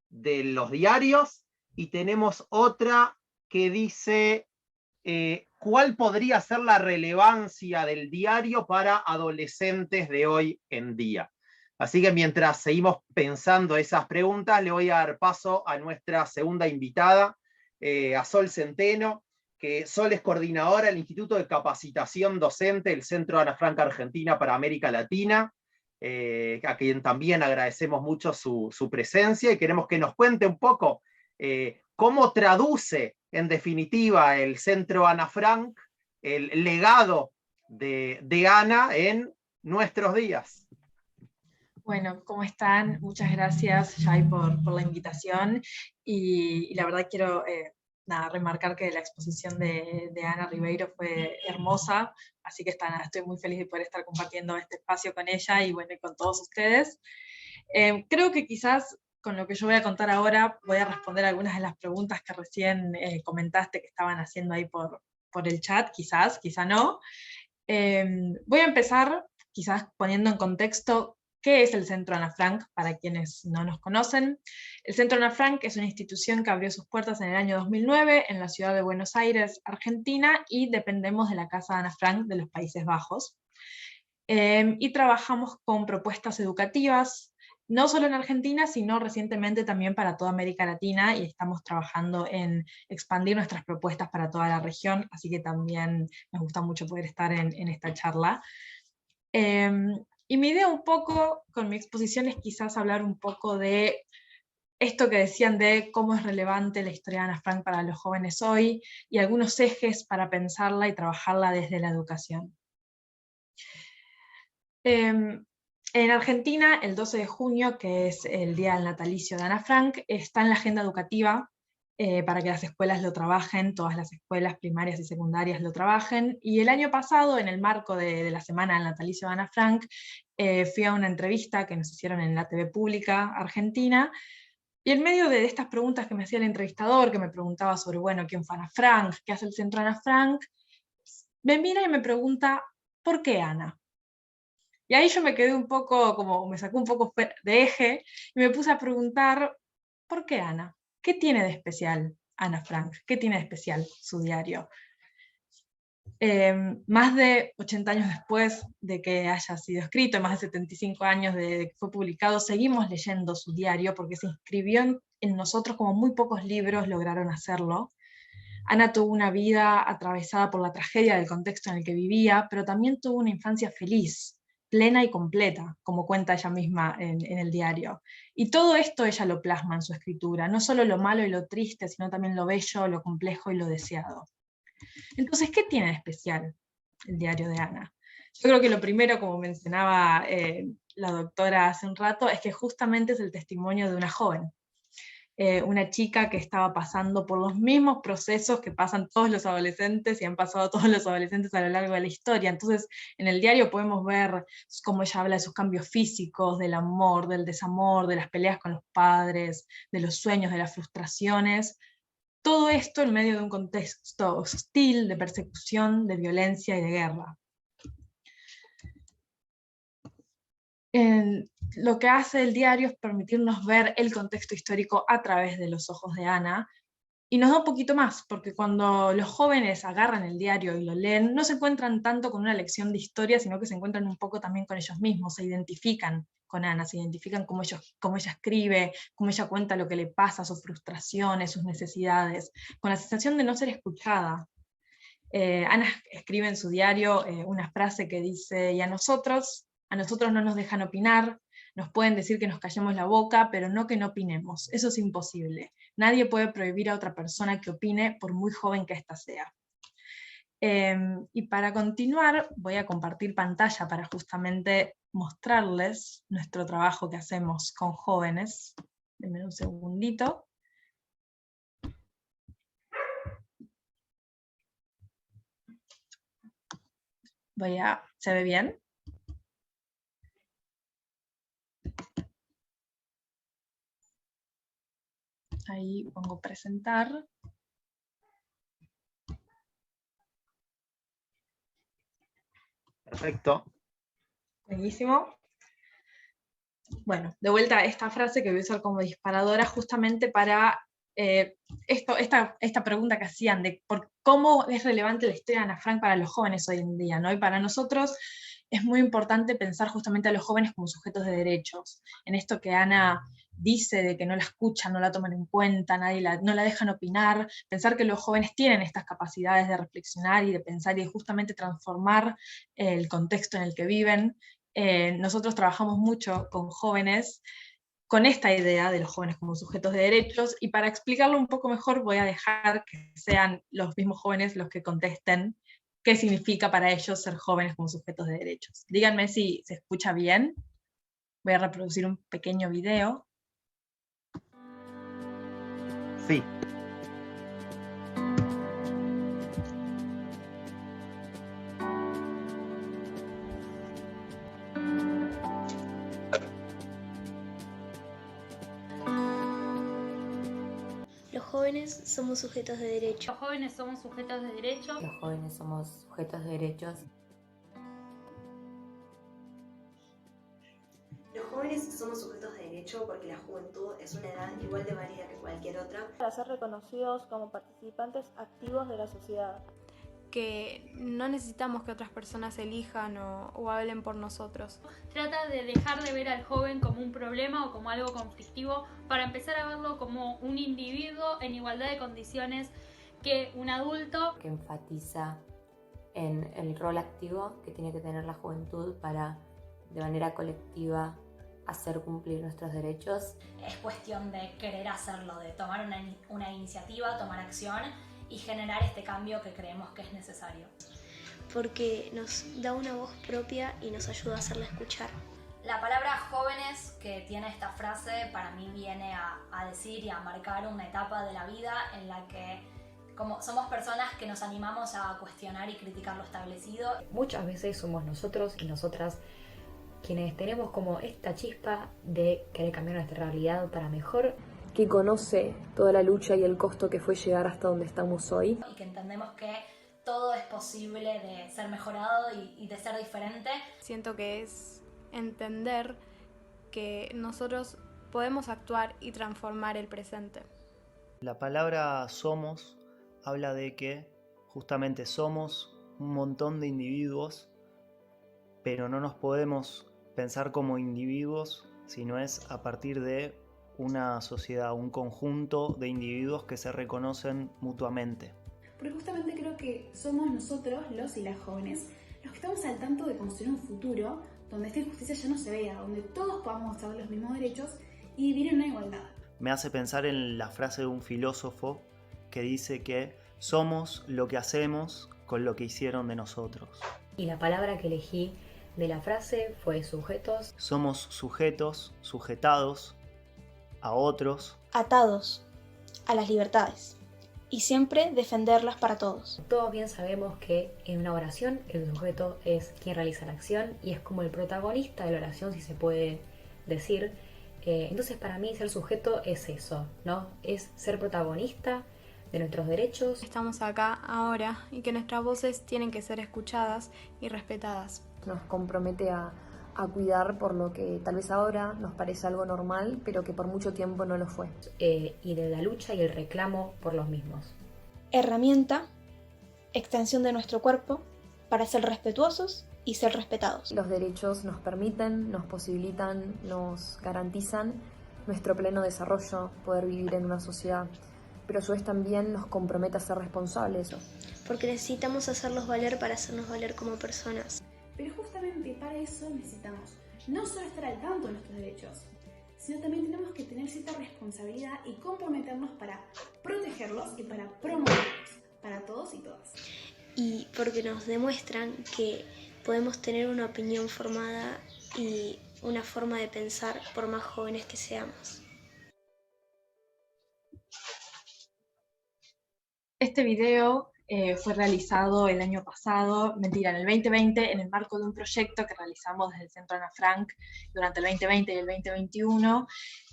de los diarios? Y tenemos otra que dice, ¿cuál podría ser la relevancia del diario para adolescentes de hoy en día? Así que mientras seguimos pensando esas preguntas, le voy a dar paso a nuestra segunda invitada, a Sol Centeno, que Sol es coordinadora del Instituto de Capacitación Docente del Centro Ana Frank Argentina para América Latina, a quien también agradecemos mucho su presencia, y queremos que nos cuente un poco cómo traduce en definitiva el Centro Ana Frank el legado de Ana en nuestros días. Bueno, ¿cómo están? Muchas gracias, Jai, por la invitación, y la verdad quiero remarcar que la exposición de Ana Ribeiro fue hermosa, así que estoy muy feliz de poder estar compartiendo este espacio con ella y bueno, y con todos ustedes. Creo que quizás con lo que yo voy a contar ahora voy a responder algunas de las preguntas que recién comentaste que estaban haciendo ahí por el chat, quizá no. Voy a empezar quizás poniendo en contexto qué es el Centro Ana Frank, para quienes no nos conocen. El Centro Ana Frank es una institución que abrió sus puertas en el año 2009 en la ciudad de Buenos Aires, Argentina, y dependemos de la Casa Ana Frank de los Países Bajos. Y trabajamos con propuestas educativas, no solo en Argentina, sino recientemente también para toda América Latina, y estamos trabajando en expandir nuestras propuestas para toda la región, así que también nos gusta mucho poder estar en esta charla. Y mi idea un poco con mi exposición es quizás hablar un poco de esto que decían de cómo es relevante la historia de Ana Frank para los jóvenes hoy, y algunos ejes para pensarla y trabajarla desde la educación. En Argentina, el 12 de junio, que es el día del natalicio de Ana Frank, está en la agenda educativa para que las escuelas lo trabajen, todas las escuelas primarias y secundarias lo trabajen. Y el año pasado, en el marco de la semana del natalicio de Ana Frank, fui a una entrevista que nos hicieron en la TV pública argentina, y en medio de estas preguntas que me hacía el entrevistador, que me preguntaba sobre, bueno, ¿quién fue Ana Frank? ¿Qué hace el Centro Ana Frank? Me mira y me pregunta, ¿por qué Ana? Y ahí yo me quedé un poco, como me sacó un poco de eje, y me puse a preguntar, ¿por qué Ana? ¿Qué tiene de especial Ana Frank? ¿Qué tiene de especial su diario? Más de 80 años después de que haya sido escrito, más de 75 años de que fue publicado, seguimos leyendo su diario porque se inscribió en nosotros como muy pocos libros lograron hacerlo. Ana tuvo una vida atravesada por la tragedia del contexto en el que vivía, pero también tuvo una infancia feliz, plena y completa, como cuenta ella misma en el diario. Y todo esto ella lo plasma en su escritura, no solo lo malo y lo triste, sino también lo bello, lo complejo y lo deseado. Entonces, ¿qué tiene de especial el diario de Ana? Yo creo que lo primero, como mencionaba la doctora hace un rato, es que justamente es el testimonio de una joven. Una chica que estaba pasando por los mismos procesos que pasan todos los adolescentes y han pasado todos los adolescentes a lo largo de la historia. Entonces, en el diario podemos ver cómo ella habla de sus cambios físicos, del amor, del desamor, de las peleas con los padres, de los sueños, de las frustraciones. Todo esto en medio de un contexto hostil, de persecución, de violencia y de guerra. Lo que hace el diario es permitirnos ver el contexto histórico a través de los ojos de Ana, y nos da un poquito más, porque cuando los jóvenes agarran el diario y lo leen, no se encuentran tanto con una lección de historia, sino que se encuentran un poco también con ellos mismos, se identifican con Ana, se identifican cómo ella escribe, cómo ella cuenta lo que le pasa, sus frustraciones, sus necesidades, con la sensación de no ser escuchada. Ana escribe en su diario una frase que dice, y a nosotros no nos dejan opinar, nos pueden decir que nos callemos la boca, pero no que no opinemos, eso es imposible. Nadie puede prohibir a otra persona que opine, por muy joven que ésta sea. Y para continuar, voy a compartir pantalla para justamente mostrarles nuestro trabajo que hacemos con jóvenes. Denme un segundito. ¿Se ve bien? Ahí pongo presentar. Perfecto. Buenísimo. Bueno, de vuelta esta frase que voy a usar como disparadora justamente para esta pregunta que hacían de cómo es relevante la historia de Ana Frank para los jóvenes hoy en día, ¿no? Y para nosotros es muy importante pensar justamente a los jóvenes como sujetos de derechos, en esto que Ana dice de que no la escuchan, no la toman en cuenta, no la dejan opinar, pensar que los jóvenes tienen estas capacidades de reflexionar y de pensar y de justamente transformar el contexto en el que viven. Nosotros trabajamos mucho con jóvenes con esta idea de los jóvenes como sujetos de derechos, y para explicarlo un poco mejor voy a dejar que sean los mismos jóvenes los que contesten qué significa para ellos ser jóvenes como sujetos de derechos. Díganme si se escucha bien. Voy a reproducir un pequeño video. Sí. Los jóvenes somos sujetos de derecho. Los jóvenes somos sujetos de derecho. Los jóvenes somos sujetos de derechos. Los jóvenes somos sujetos de derecho porque la juventud es una edad igual de válida que cualquier otra. Para ser reconocidos como participantes activos de la sociedad. Que no necesitamos que otras personas elijan o hablen por nosotros. Trata de dejar de ver al joven como un problema o como algo conflictivo para empezar a verlo como un individuo en igualdad de condiciones que un adulto. Que enfatiza en el rol activo que tiene que tener la juventud para, de manera colectiva, hacer cumplir nuestros derechos. Es cuestión de querer hacerlo, de tomar una iniciativa, tomar acción y generar este cambio que creemos que es necesario. Porque nos da una voz propia y nos ayuda a hacerla escuchar. La palabra jóvenes que tiene esta frase para mí viene a decir y a marcar una etapa de la vida en la que como somos personas que nos animamos a cuestionar y criticar lo establecido. Muchas veces somos nosotros y nosotras quienes tenemos como esta chispa de querer cambiar nuestra realidad para mejor. Que conoce toda la lucha y el costo que fue llegar hasta donde estamos hoy. Y que entendemos que todo es posible de ser mejorado y de ser diferente. Siento que es entender que nosotros podemos actuar y transformar el presente. La palabra somos habla de que justamente somos un montón de individuos, pero no nos podemos pensar como individuos, sino es a partir de una sociedad, un conjunto de individuos que se reconocen mutuamente. Porque justamente creo que somos nosotros, los y las jóvenes, los que estamos al tanto de construir un futuro donde esta injusticia ya no se vea, donde todos podamos tener los mismos derechos y vivir en una igualdad. Me hace pensar en la frase de un filósofo que dice que somos lo que hacemos con lo que hicieron de nosotros. Y la palabra que elegí de la frase fue sujetos. Somos sujetos, sujetados a otros. Atados a las libertades. Y siempre defenderlas para todos. Todos bien sabemos que en una oración el sujeto es quien realiza la acción y es como el protagonista de la oración, si se puede decir. Entonces para mí ser sujeto es eso, ¿no? Es ser protagonista de nuestros derechos. Estamos acá ahora y que nuestras voces tienen que ser escuchadas y respetadas. Nos compromete a cuidar por lo que tal vez ahora nos parece algo normal, pero que por mucho tiempo no lo fue. Y de la lucha y el reclamo por los mismos. Herramienta, extensión de nuestro cuerpo para ser respetuosos y ser respetados. Los derechos nos permiten, nos posibilitan, nos garantizan nuestro pleno desarrollo, poder vivir en una sociedad, pero a su vez también nos compromete a ser responsables. Porque necesitamos hacerlos valer para hacernos valer como personas. Pero justamente para eso necesitamos no solo estar al tanto de nuestros derechos, sino también tenemos que tener cierta responsabilidad y comprometernos para protegerlos y para promoverlos, para todos y todas. Y porque nos demuestran que podemos tener una opinión formada y una forma de pensar por más jóvenes que seamos. Este video fue realizado el año pasado, en el 2020, en el marco de un proyecto que realizamos desde el Centro Ana Frank durante el 2020 y el 2021,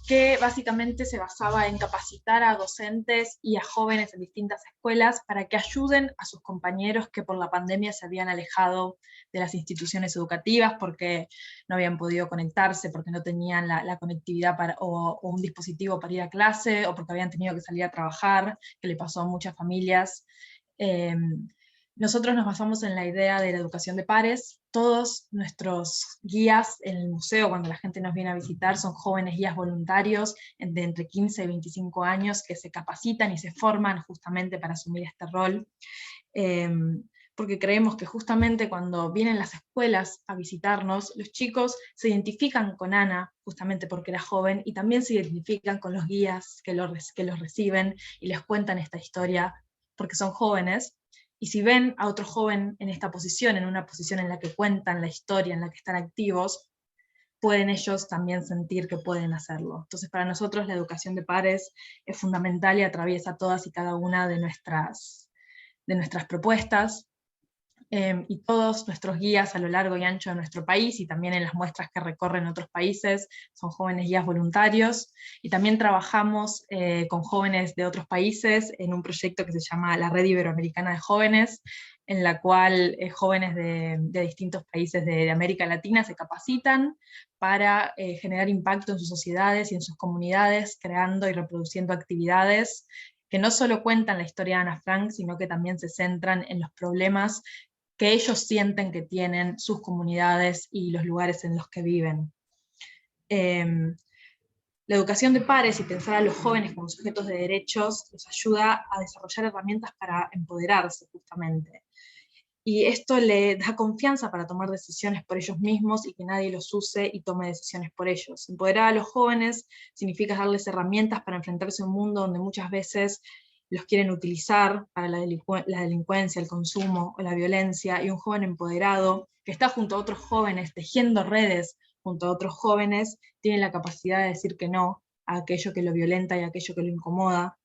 que básicamente se basaba en capacitar a docentes y a jóvenes en distintas escuelas para que ayuden a sus compañeros que por la pandemia se habían alejado de las instituciones educativas porque no habían podido conectarse, porque no tenían la conectividad o un dispositivo para ir a clase, o porque habían tenido que salir a trabajar, que le pasó a muchas familias. Nosotros nos basamos en la idea de la educación de pares. Todos nuestros guías en el museo, cuando la gente nos viene a visitar, son jóvenes guías voluntarios de entre 15 y 25 años que se capacitan y se forman justamente para asumir este rol. Porque creemos que justamente cuando vienen las escuelas a visitarnos, los chicos se identifican con Ana, justamente porque era joven, y también se identifican con los guías que los reciben y les cuentan esta historia porque son jóvenes, y si ven a otro joven en esta posición, en una posición en la que cuentan la historia, en la que están activos, pueden ellos también sentir que pueden hacerlo. Entonces para nosotros la educación de pares es fundamental y atraviesa todas y cada una de nuestras propuestas, y todos nuestros guías a lo largo y ancho de nuestro país y también en las muestras que recorren otros países son jóvenes guías voluntarios, y también trabajamos con jóvenes de otros países en un proyecto que se llama la Red Iberoamericana de Jóvenes, en la cual jóvenes de distintos países de América Latina se capacitan para generar impacto en sus sociedades y en sus comunidades, creando y reproduciendo actividades que no solo cuentan la historia de Ana Frank, sino que también se centran en los problemas que ellos sienten que tienen sus comunidades y los lugares en los que viven. La educación de pares y pensar a los jóvenes como sujetos de derechos los ayuda a desarrollar herramientas para empoderarse justamente. y esto le da confianza para tomar decisiones por ellos mismos y que nadie los use y tome decisiones por ellos. Empoderar a los jóvenes significa darles herramientas para enfrentarse a un mundo donde muchas veces los quieren utilizar para la delincuencia, el consumo o la violencia, y un joven empoderado que está junto a otros jóvenes, tejiendo redes junto a otros jóvenes, tiene la capacidad de decir que no a aquello que lo violenta y a aquello que lo incomoda.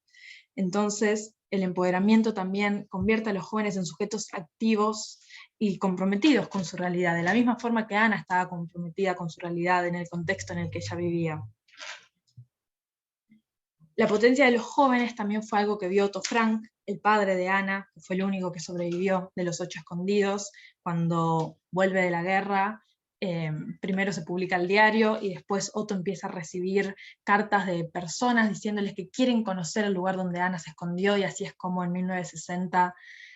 Entonces, el empoderamiento también convierte a los jóvenes en sujetos activos y comprometidos con su realidad, de la misma forma que Ana estaba comprometida con su realidad en el contexto en el que ella vivía. La potencia de los jóvenes también fue algo que vio Otto Frank, el padre de Ana, que fue el único que sobrevivió de los 8 escondidos. Cuando vuelve de la guerra, primero se publica el diario y después Otto empieza a recibir cartas de personas diciéndoles que quieren conocer el lugar donde Ana se escondió, y así es como en 1960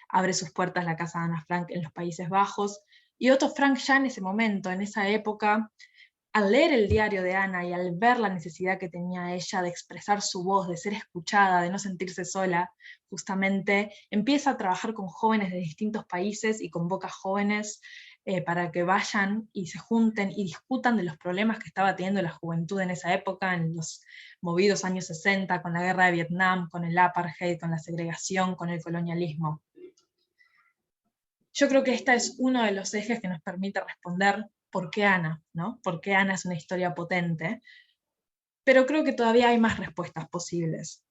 abre sus puertas la casa de Ana Frank en los Países Bajos. Y Otto Frank ya en ese momento, en esa época, al leer el diario de Ana y al ver la necesidad que tenía ella de expresar su voz, de ser escuchada, de no sentirse sola, justamente empieza a trabajar con jóvenes de distintos países y convoca jóvenes para que vayan y se junten y discutan de los problemas que estaba teniendo la juventud en esa época, en los movidos años 60, con la guerra de Vietnam, con el apartheid, con la segregación, con el colonialismo. Yo creo que este es uno de los ejes que nos permite responder ¿por qué Ana? ¿No? ¿Por qué Ana es una historia potente? Pero creo que todavía hay más respuestas posibles.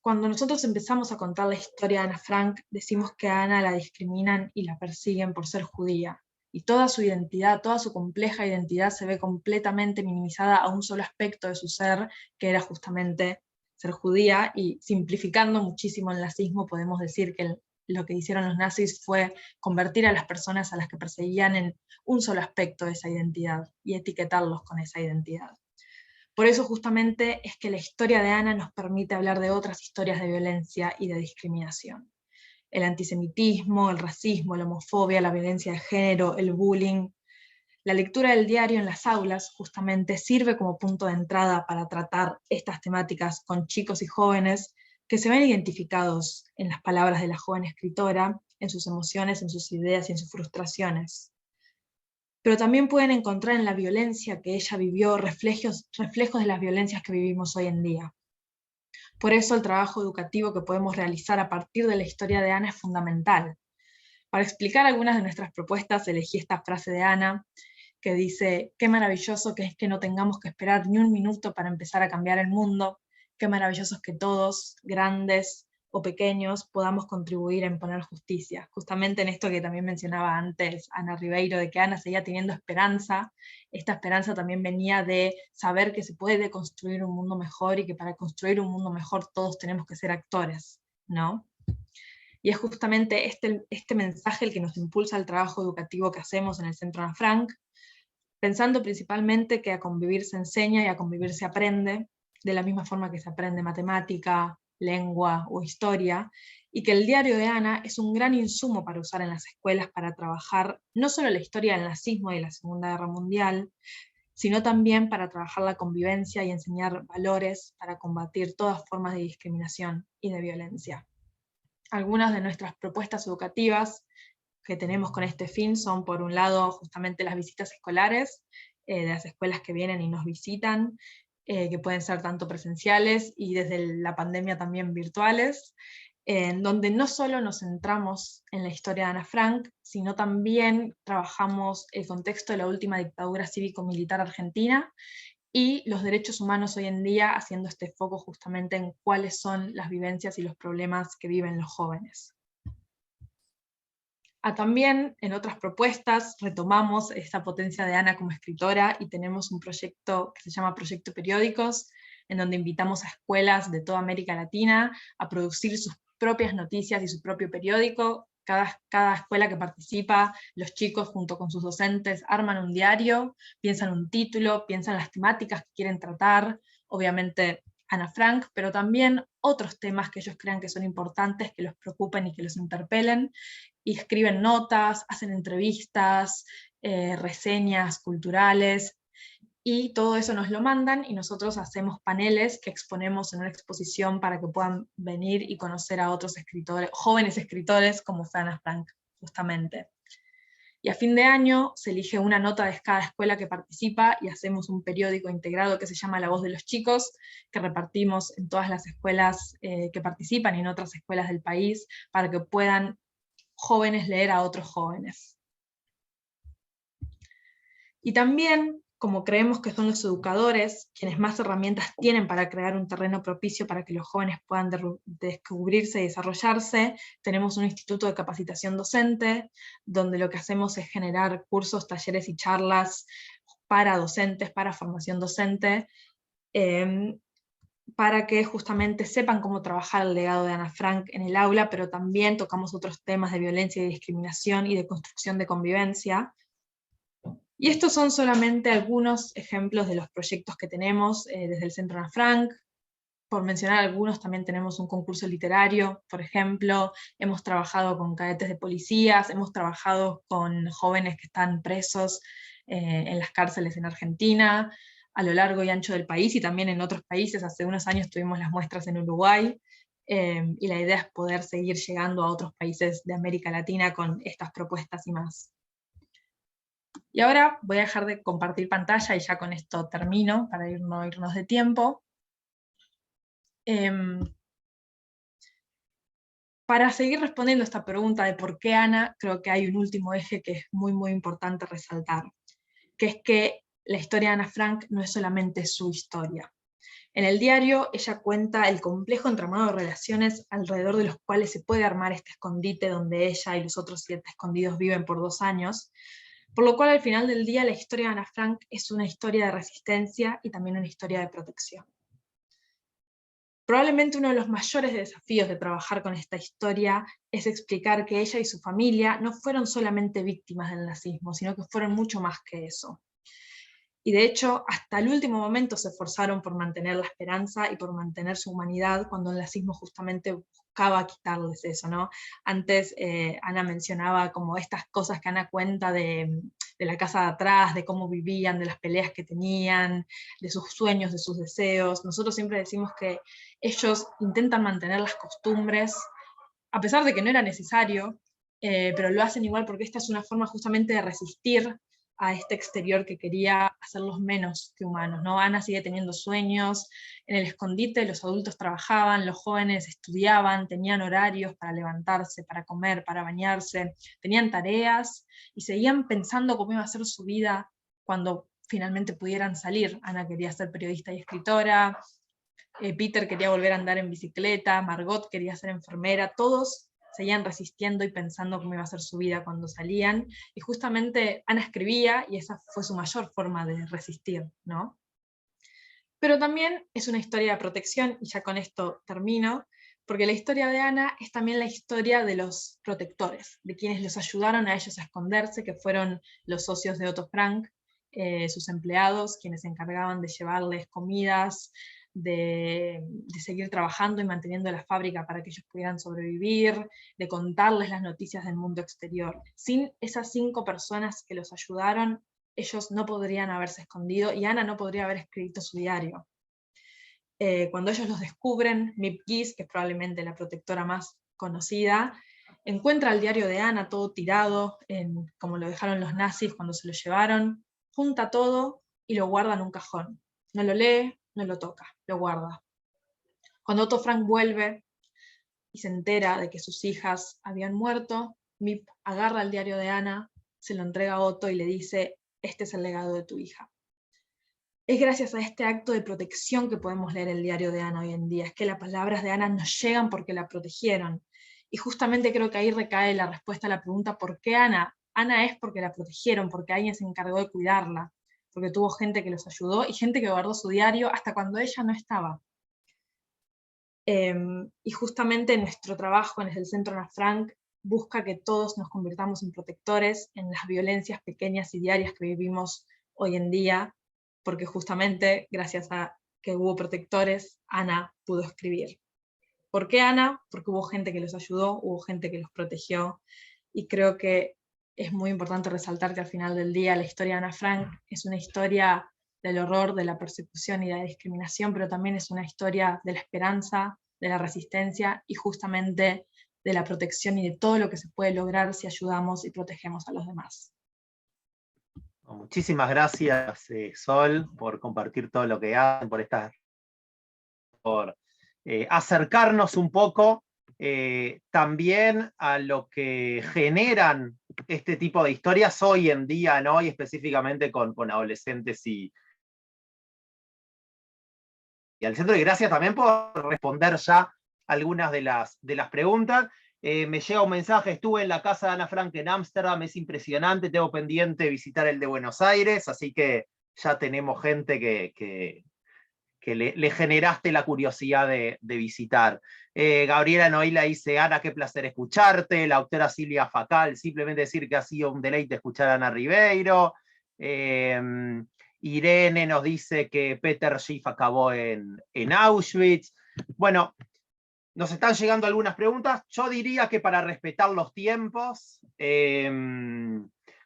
Cuando nosotros empezamos a contar la historia de Ana Frank, decimos que a Ana la discriminan y la persiguen por ser judía, y toda su identidad, toda su compleja identidad se ve completamente minimizada a un solo aspecto de su ser, que era justamente ser judía, y simplificando muchísimo el nazismo podemos decir que lo que hicieron los nazis fue convertir a las personas a las que perseguían en un solo aspecto de esa identidad y etiquetarlos con esa identidad. Por eso justamente es que la historia de Ana nos permite hablar de otras historias de violencia y de discriminación. El antisemitismo, el racismo, la homofobia, la violencia de género, el bullying. La lectura del diario en las aulas justamente sirve como punto de entrada para tratar estas temáticas con chicos y jóvenes que se ven identificados en las palabras de la joven escritora, en sus emociones, en sus ideas y en sus frustraciones. Pero también pueden encontrar en la violencia que ella vivió reflejos de las violencias que vivimos hoy en día. Por eso el trabajo educativo que podemos realizar a partir de la historia de Ana es fundamental. Para explicar algunas de nuestras propuestas elegí esta frase de Ana, que dice: qué maravilloso que es que no tengamos que esperar ni un minuto para empezar a cambiar el mundo, qué maravilloso es que todos, grandes o pequeños, podamos contribuir a imponer justicia. Justamente en esto que también mencionaba antes Ana Ribeiro, de que Ana seguía teniendo esperanza. Esta esperanza también venía de saber que se puede construir un mundo mejor y que para construir un mundo mejor todos tenemos que ser actores, ¿no? Y es justamente este mensaje el que nos impulsa el trabajo educativo que hacemos en el Centro Ana Frank, pensando principalmente que a convivir se enseña y a convivir se aprende, de la misma forma que se aprende matemática, lengua o historia, y que el diario de Ana es un gran insumo para usar en las escuelas para trabajar no solo la historia del nazismo y de la Segunda Guerra Mundial, sino también para trabajar la convivencia y enseñar valores para combatir todas formas de discriminación y de violencia. Algunas de nuestras propuestas educativas que tenemos con este fin son, por un lado, justamente las visitas escolares, de las escuelas que vienen y nos visitan, que pueden ser tanto presenciales y desde la pandemia también virtuales, en donde no solo nos centramos en la historia de Ana Frank, sino también trabajamos el contexto de la última dictadura cívico-militar argentina y los derechos humanos hoy en día, haciendo este foco justamente en cuáles son las vivencias y los problemas que viven los jóvenes. También en otras propuestas retomamos esta potencia de Ana como escritora y tenemos un proyecto que se llama Proyecto Periódicos, en donde invitamos a escuelas de toda América Latina a producir sus propias noticias y su propio periódico. Cada escuela que participa, los chicos junto con sus docentes arman un diario, piensan un título, piensan las temáticas que quieren tratar, obviamente Ana Frank, pero también otros temas que ellos crean que son importantes, que los preocupen y que los interpelen, y escriben notas, hacen entrevistas, reseñas culturales, y todo eso nos lo mandan y nosotros hacemos paneles que exponemos en una exposición para que puedan venir y conocer a otros escritores, jóvenes escritores como fue Ana Frank, justamente. Y a fin de año se elige una nota de cada escuela que participa y hacemos un periódico integrado que se llama La Voz de los Chicos, que repartimos en todas las escuelas que participan y en otras escuelas del país, para que puedan jóvenes leer a otros jóvenes. Y también, como creemos que son los educadores quienes más herramientas tienen para crear un terreno propicio para que los jóvenes puedan descubrirse y desarrollarse, tenemos un instituto de capacitación docente, donde lo que hacemos es generar cursos, talleres y charlas para docentes, para formación docente, para que justamente sepan cómo trabajar el legado de Ana Frank en el aula, pero también tocamos otros temas de violencia y discriminación y de construcción de convivencia. Y estos son solamente algunos ejemplos de los proyectos que tenemos desde el Centro Ana Frank. Por mencionar algunos, también tenemos un concurso literario, por ejemplo, hemos trabajado con cadetes de policías, hemos trabajado con jóvenes que están presos en las cárceles en Argentina, a lo largo y ancho del país, y también en otros países. Hace unos años tuvimos las muestras en Uruguay, y la idea es poder seguir llegando a otros países de América Latina con estas propuestas y más. Y ahora voy a dejar de compartir pantalla y ya con esto termino, para no irnos de tiempo. Para seguir respondiendo a esta pregunta de por qué Ana, creo que hay un último eje que es muy, muy importante resaltar, que es que la historia de Ana Frank no es solamente su historia. En el diario ella cuenta el complejo entramado de relaciones alrededor de los cuales se puede armar este escondite donde ella y los otros 7 escondidos viven por 2 años, por lo cual al final del día la historia de Ana Frank es una historia de resistencia y también una historia de protección. Probablemente uno de los mayores desafíos de trabajar con esta historia es explicar que ella y su familia no fueron solamente víctimas del nazismo, sino que fueron mucho más que eso. Y de hecho, hasta el último momento se esforzaron por mantener la esperanza y por mantener su humanidad, cuando el nazismo justamente buscaba quitarles eso, ¿no? Antes Ana mencionaba como estas cosas que Ana cuenta de la casa de atrás, de cómo vivían, de las peleas que tenían, de sus sueños, de sus deseos. Nosotros siempre decimos que ellos intentan mantener las costumbres, a pesar de que no era necesario, pero lo hacen igual porque esta es una forma justamente de resistir a este exterior que quería hacerlos menos que humanos, ¿no? Ana sigue teniendo sueños, en el escondite los adultos trabajaban, los jóvenes estudiaban, tenían horarios para levantarse, para comer, para bañarse, tenían tareas, y seguían pensando cómo iba a ser su vida cuando finalmente pudieran salir. Ana quería ser periodista y escritora, Peter quería volver a andar en bicicleta, Margot quería ser enfermera, todos seguían resistiendo y pensando cómo iba a ser su vida cuando salían, y justamente Ana escribía, y esa fue su mayor forma de resistir, ¿no? Pero también es una historia de protección, y ya con esto termino, porque la historia de Ana es también la historia de los protectores, de quienes los ayudaron a ellos a esconderse, que fueron los socios de Otto Frank, sus empleados, quienes se encargaban de llevarles comidas, de seguir trabajando y manteniendo la fábrica para que ellos pudieran sobrevivir, de contarles las noticias del mundo exterior. Sin esas 5 personas que los ayudaron, ellos no podrían haberse escondido, y Ana no podría haber escrito su diario. Cuando ellos los descubren, Mip Gies, que es probablemente la protectora más conocida, encuentra el diario de Ana todo tirado, como lo dejaron los nazis cuando se lo llevaron, junta todo y lo guarda en un cajón. No lo lee, no lo toca, lo guarda. Cuando Otto Frank vuelve y se entera de que sus hijas habían muerto, Mip agarra el diario de Ana, se lo entrega a Otto y le dice: este es el legado de tu hija. Es gracias a este acto de protección que podemos leer el diario de Ana hoy en día, es que las palabras de Ana nos llegan porque la protegieron. Y justamente creo que ahí recae la respuesta a la pregunta ¿por qué Ana? Ana es porque la protegieron, porque alguien se encargó de cuidarla, porque tuvo gente que los ayudó y gente que guardó su diario hasta cuando ella no estaba. Y justamente nuestro trabajo en el Centro Ana Frank busca que todos nos convirtamos en protectores en las violencias pequeñas y diarias que vivimos hoy en día, porque justamente gracias a que hubo protectores, Ana pudo escribir. ¿Por qué Ana? Porque hubo gente que los ayudó, hubo gente que los protegió, y creo que es muy importante resaltar que al final del día la historia de Ana Frank es una historia del horror, de la persecución y de la discriminación, pero también es una historia de la esperanza, de la resistencia y justamente de la protección y de todo lo que se puede lograr si ayudamos y protegemos a los demás. Muchísimas gracias, Sol, por compartir todo lo que hacen, por acercarnos un poco también a lo que generan este tipo de historias hoy en día, ¿no? Y específicamente con adolescentes y al centro. Y gracias también por responder ya algunas de las preguntas. Me llega un mensaje: estuve en la casa de Ana Frank en Ámsterdam, es impresionante, tengo pendiente visitar el de Buenos Aires, así que ya tenemos gente que le generaste la curiosidad de visitar. Gabriela Noila dice: Ana, qué placer escucharte. La doctora Silvia Facal, simplemente decir que ha sido un deleite escuchar a Ana Ribeiro. Irene nos dice que Peter Schiff acabó en Auschwitz. Bueno, nos están llegando algunas preguntas. Yo diría que para respetar los tiempos,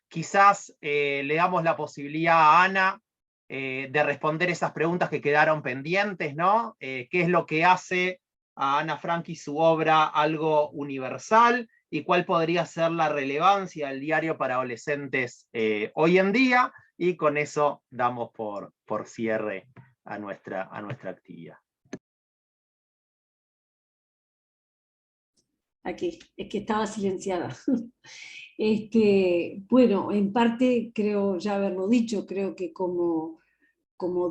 quizás le damos la posibilidad a Ana de responder esas preguntas que quedaron pendientes, ¿no? ¿Qué es lo que hace a Ana Frank y su obra algo universal? ¿Y cuál podría ser la relevancia del diario para adolescentes hoy en día? Y con eso damos por cierre a nuestra actividad. Aquí, es que estaba silenciada. Bueno, en parte creo ya haberlo dicho, creo que como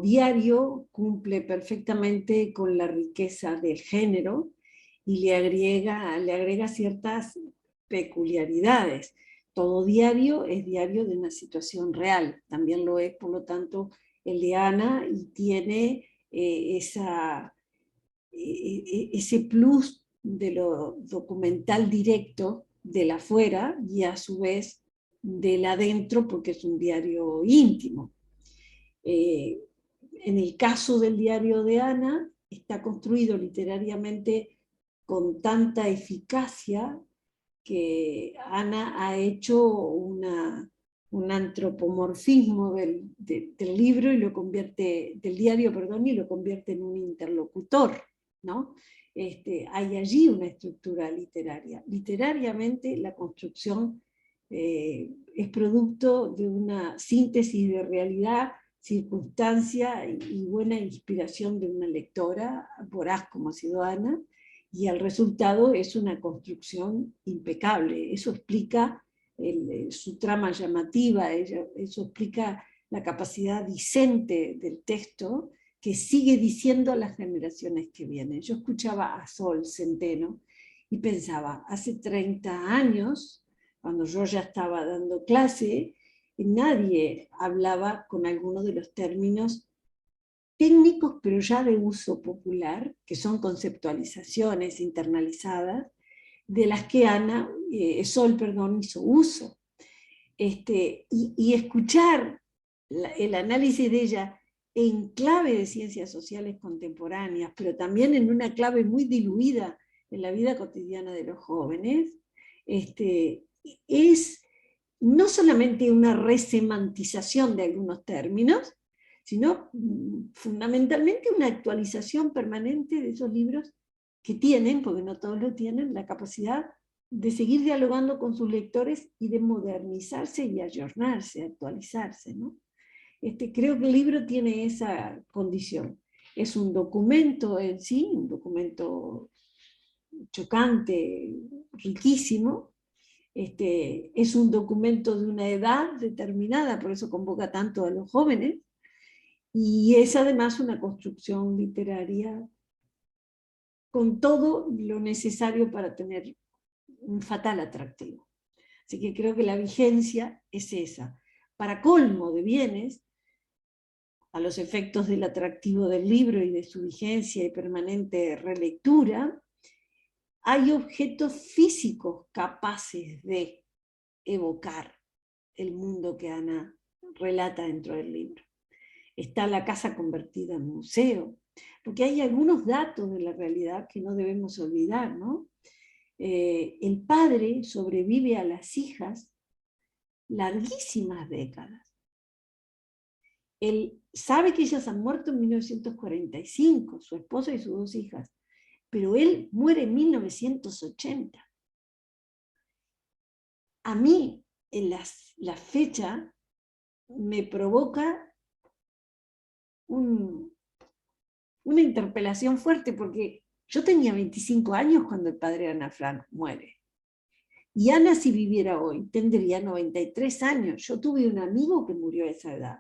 diario cumple perfectamente con la riqueza del género y le agrega ciertas peculiaridades. Todo diario es diario de una situación real, también lo es, por lo tanto, el de Ana, y tiene ese plus de lo documental directo del afuera y a su vez del adentro, porque es un diario íntimo. En el caso del diario de Ana, está construido literariamente con tanta eficacia que Ana ha hecho un antropomorfismo del libro y lo convierte, del diario, perdón, y lo convierte en un interlocutor, ¿no? Hay allí una estructura literaria. Literariamente la construcción es producto de una síntesis de realidad, circunstancia y buena inspiración de una lectora voraz como ha sido Ana, y el resultado es una construcción impecable. Eso explica su trama llamativa, eso explica la capacidad discente del texto, que sigue diciendo a las generaciones que vienen. Yo escuchaba a Sol Centeno y pensaba, hace 30 años, cuando yo ya estaba dando clase, nadie hablaba con alguno de los términos técnicos, pero ya de uso popular, que son conceptualizaciones internalizadas, de las que Sol hizo uso. Y escuchar el análisis de ella en clave de ciencias sociales contemporáneas, pero también en una clave muy diluida en la vida cotidiana de los jóvenes, es no solamente una resemantización de algunos términos, sino fundamentalmente una actualización permanente de esos libros que tienen, porque no todos lo tienen, la capacidad de seguir dialogando con sus lectores y de modernizarse y ayornarse, actualizarse, ¿no? Creo que el libro tiene esa condición. Es un documento en sí, un documento chocante, riquísimo. Es un documento de una edad determinada, por eso convoca tanto a los jóvenes, y es además una construcción literaria con todo lo necesario para tener un fatal atractivo. Así que creo que la vigencia es esa. Para colmo de bienes, a los efectos del atractivo del libro y de su vigencia y permanente relectura, hay objetos físicos capaces de evocar el mundo que Ana relata dentro del libro. Está la casa convertida en museo, porque hay algunos datos de la realidad que no debemos olvidar, ¿no? El padre sobrevive a las hijas larguísimas décadas. Él sabe que ellas han muerto en 1945, su esposa y sus 2 hijas, pero él muere en 1980. A mí, en la fecha, me provoca una interpelación fuerte, porque yo tenía 25 años cuando el padre de Ana Frank muere. Y Ana, si viviera hoy, tendría 93 años. Yo tuve un amigo que murió a esa edad.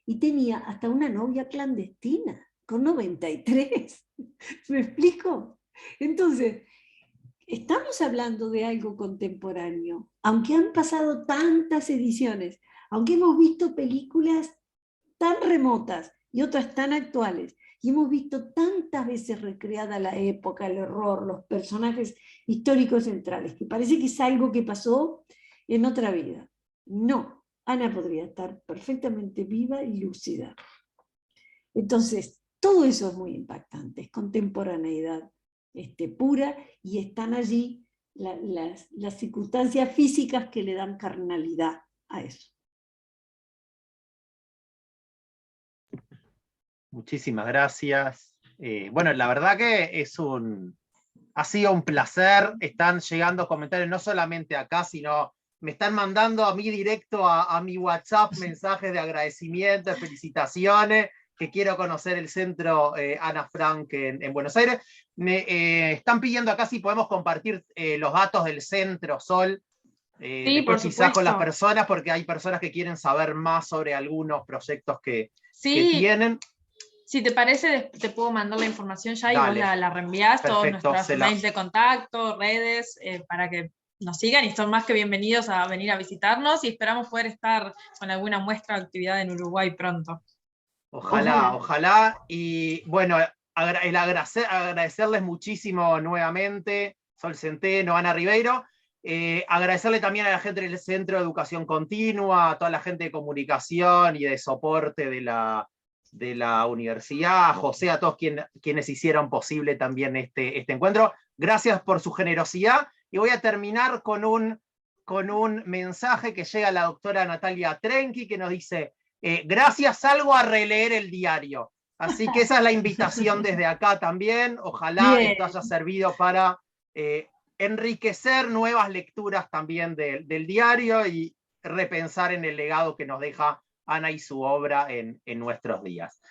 Y tenía hasta una novia clandestina, con 93. ¿Me explico? Entonces, estamos hablando de algo contemporáneo, aunque han pasado tantas ediciones, aunque hemos visto películas tan remotas y otras tan actuales, y hemos visto tantas veces recreada la época, el horror, los personajes históricos centrales, que parece que es algo que pasó en otra vida. No, Ana podría estar perfectamente viva y lúcida. Entonces, todo eso es muy impactante, es contemporaneidad pura, y están allí las circunstancias físicas que le dan carnalidad a eso. Muchísimas gracias. Bueno, la verdad que ha sido un placer. Están llegando comentarios no solamente acá, sino me están mandando a mí directo a mi WhatsApp mensajes de agradecimiento, de felicitaciones, que quiero conocer el centro Ana Frank en Buenos Aires. Me están pidiendo acá si podemos compartir los datos del centro, Sol. Sí, después por quizás con las supuesto. personas, porque hay personas que quieren saber más sobre algunos proyectos que Sí, tienen. si te parece, te puedo mandar la información ya y vos Dale. la reenvías, todos Perfecto, nuestros mails de contacto, redes, para que nos sigan, y son más que bienvenidos a venir a visitarnos, y esperamos poder estar con alguna muestra de actividad en Uruguay pronto. Ojalá. Y bueno, agradecerles muchísimo nuevamente, Sol Centeno, Ana Ribeiro. Agradecerle también a la gente del Centro de Educación Continua, a toda la gente de comunicación y de soporte de la universidad, a José, a todos quienes hicieron posible también este encuentro. Gracias por su generosidad. Y voy a terminar con un mensaje que llega a la doctora Natalia Trenki, que nos dice: gracias, salgo a releer el diario. Así que esa es la invitación desde acá también. Ojalá Bien. esto haya servido para enriquecer nuevas lecturas también del diario y repensar en el legado que nos deja Ana y su obra en nuestros días.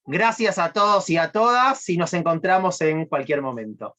Gracias a todos y a todas, y nos encontramos en cualquier momento.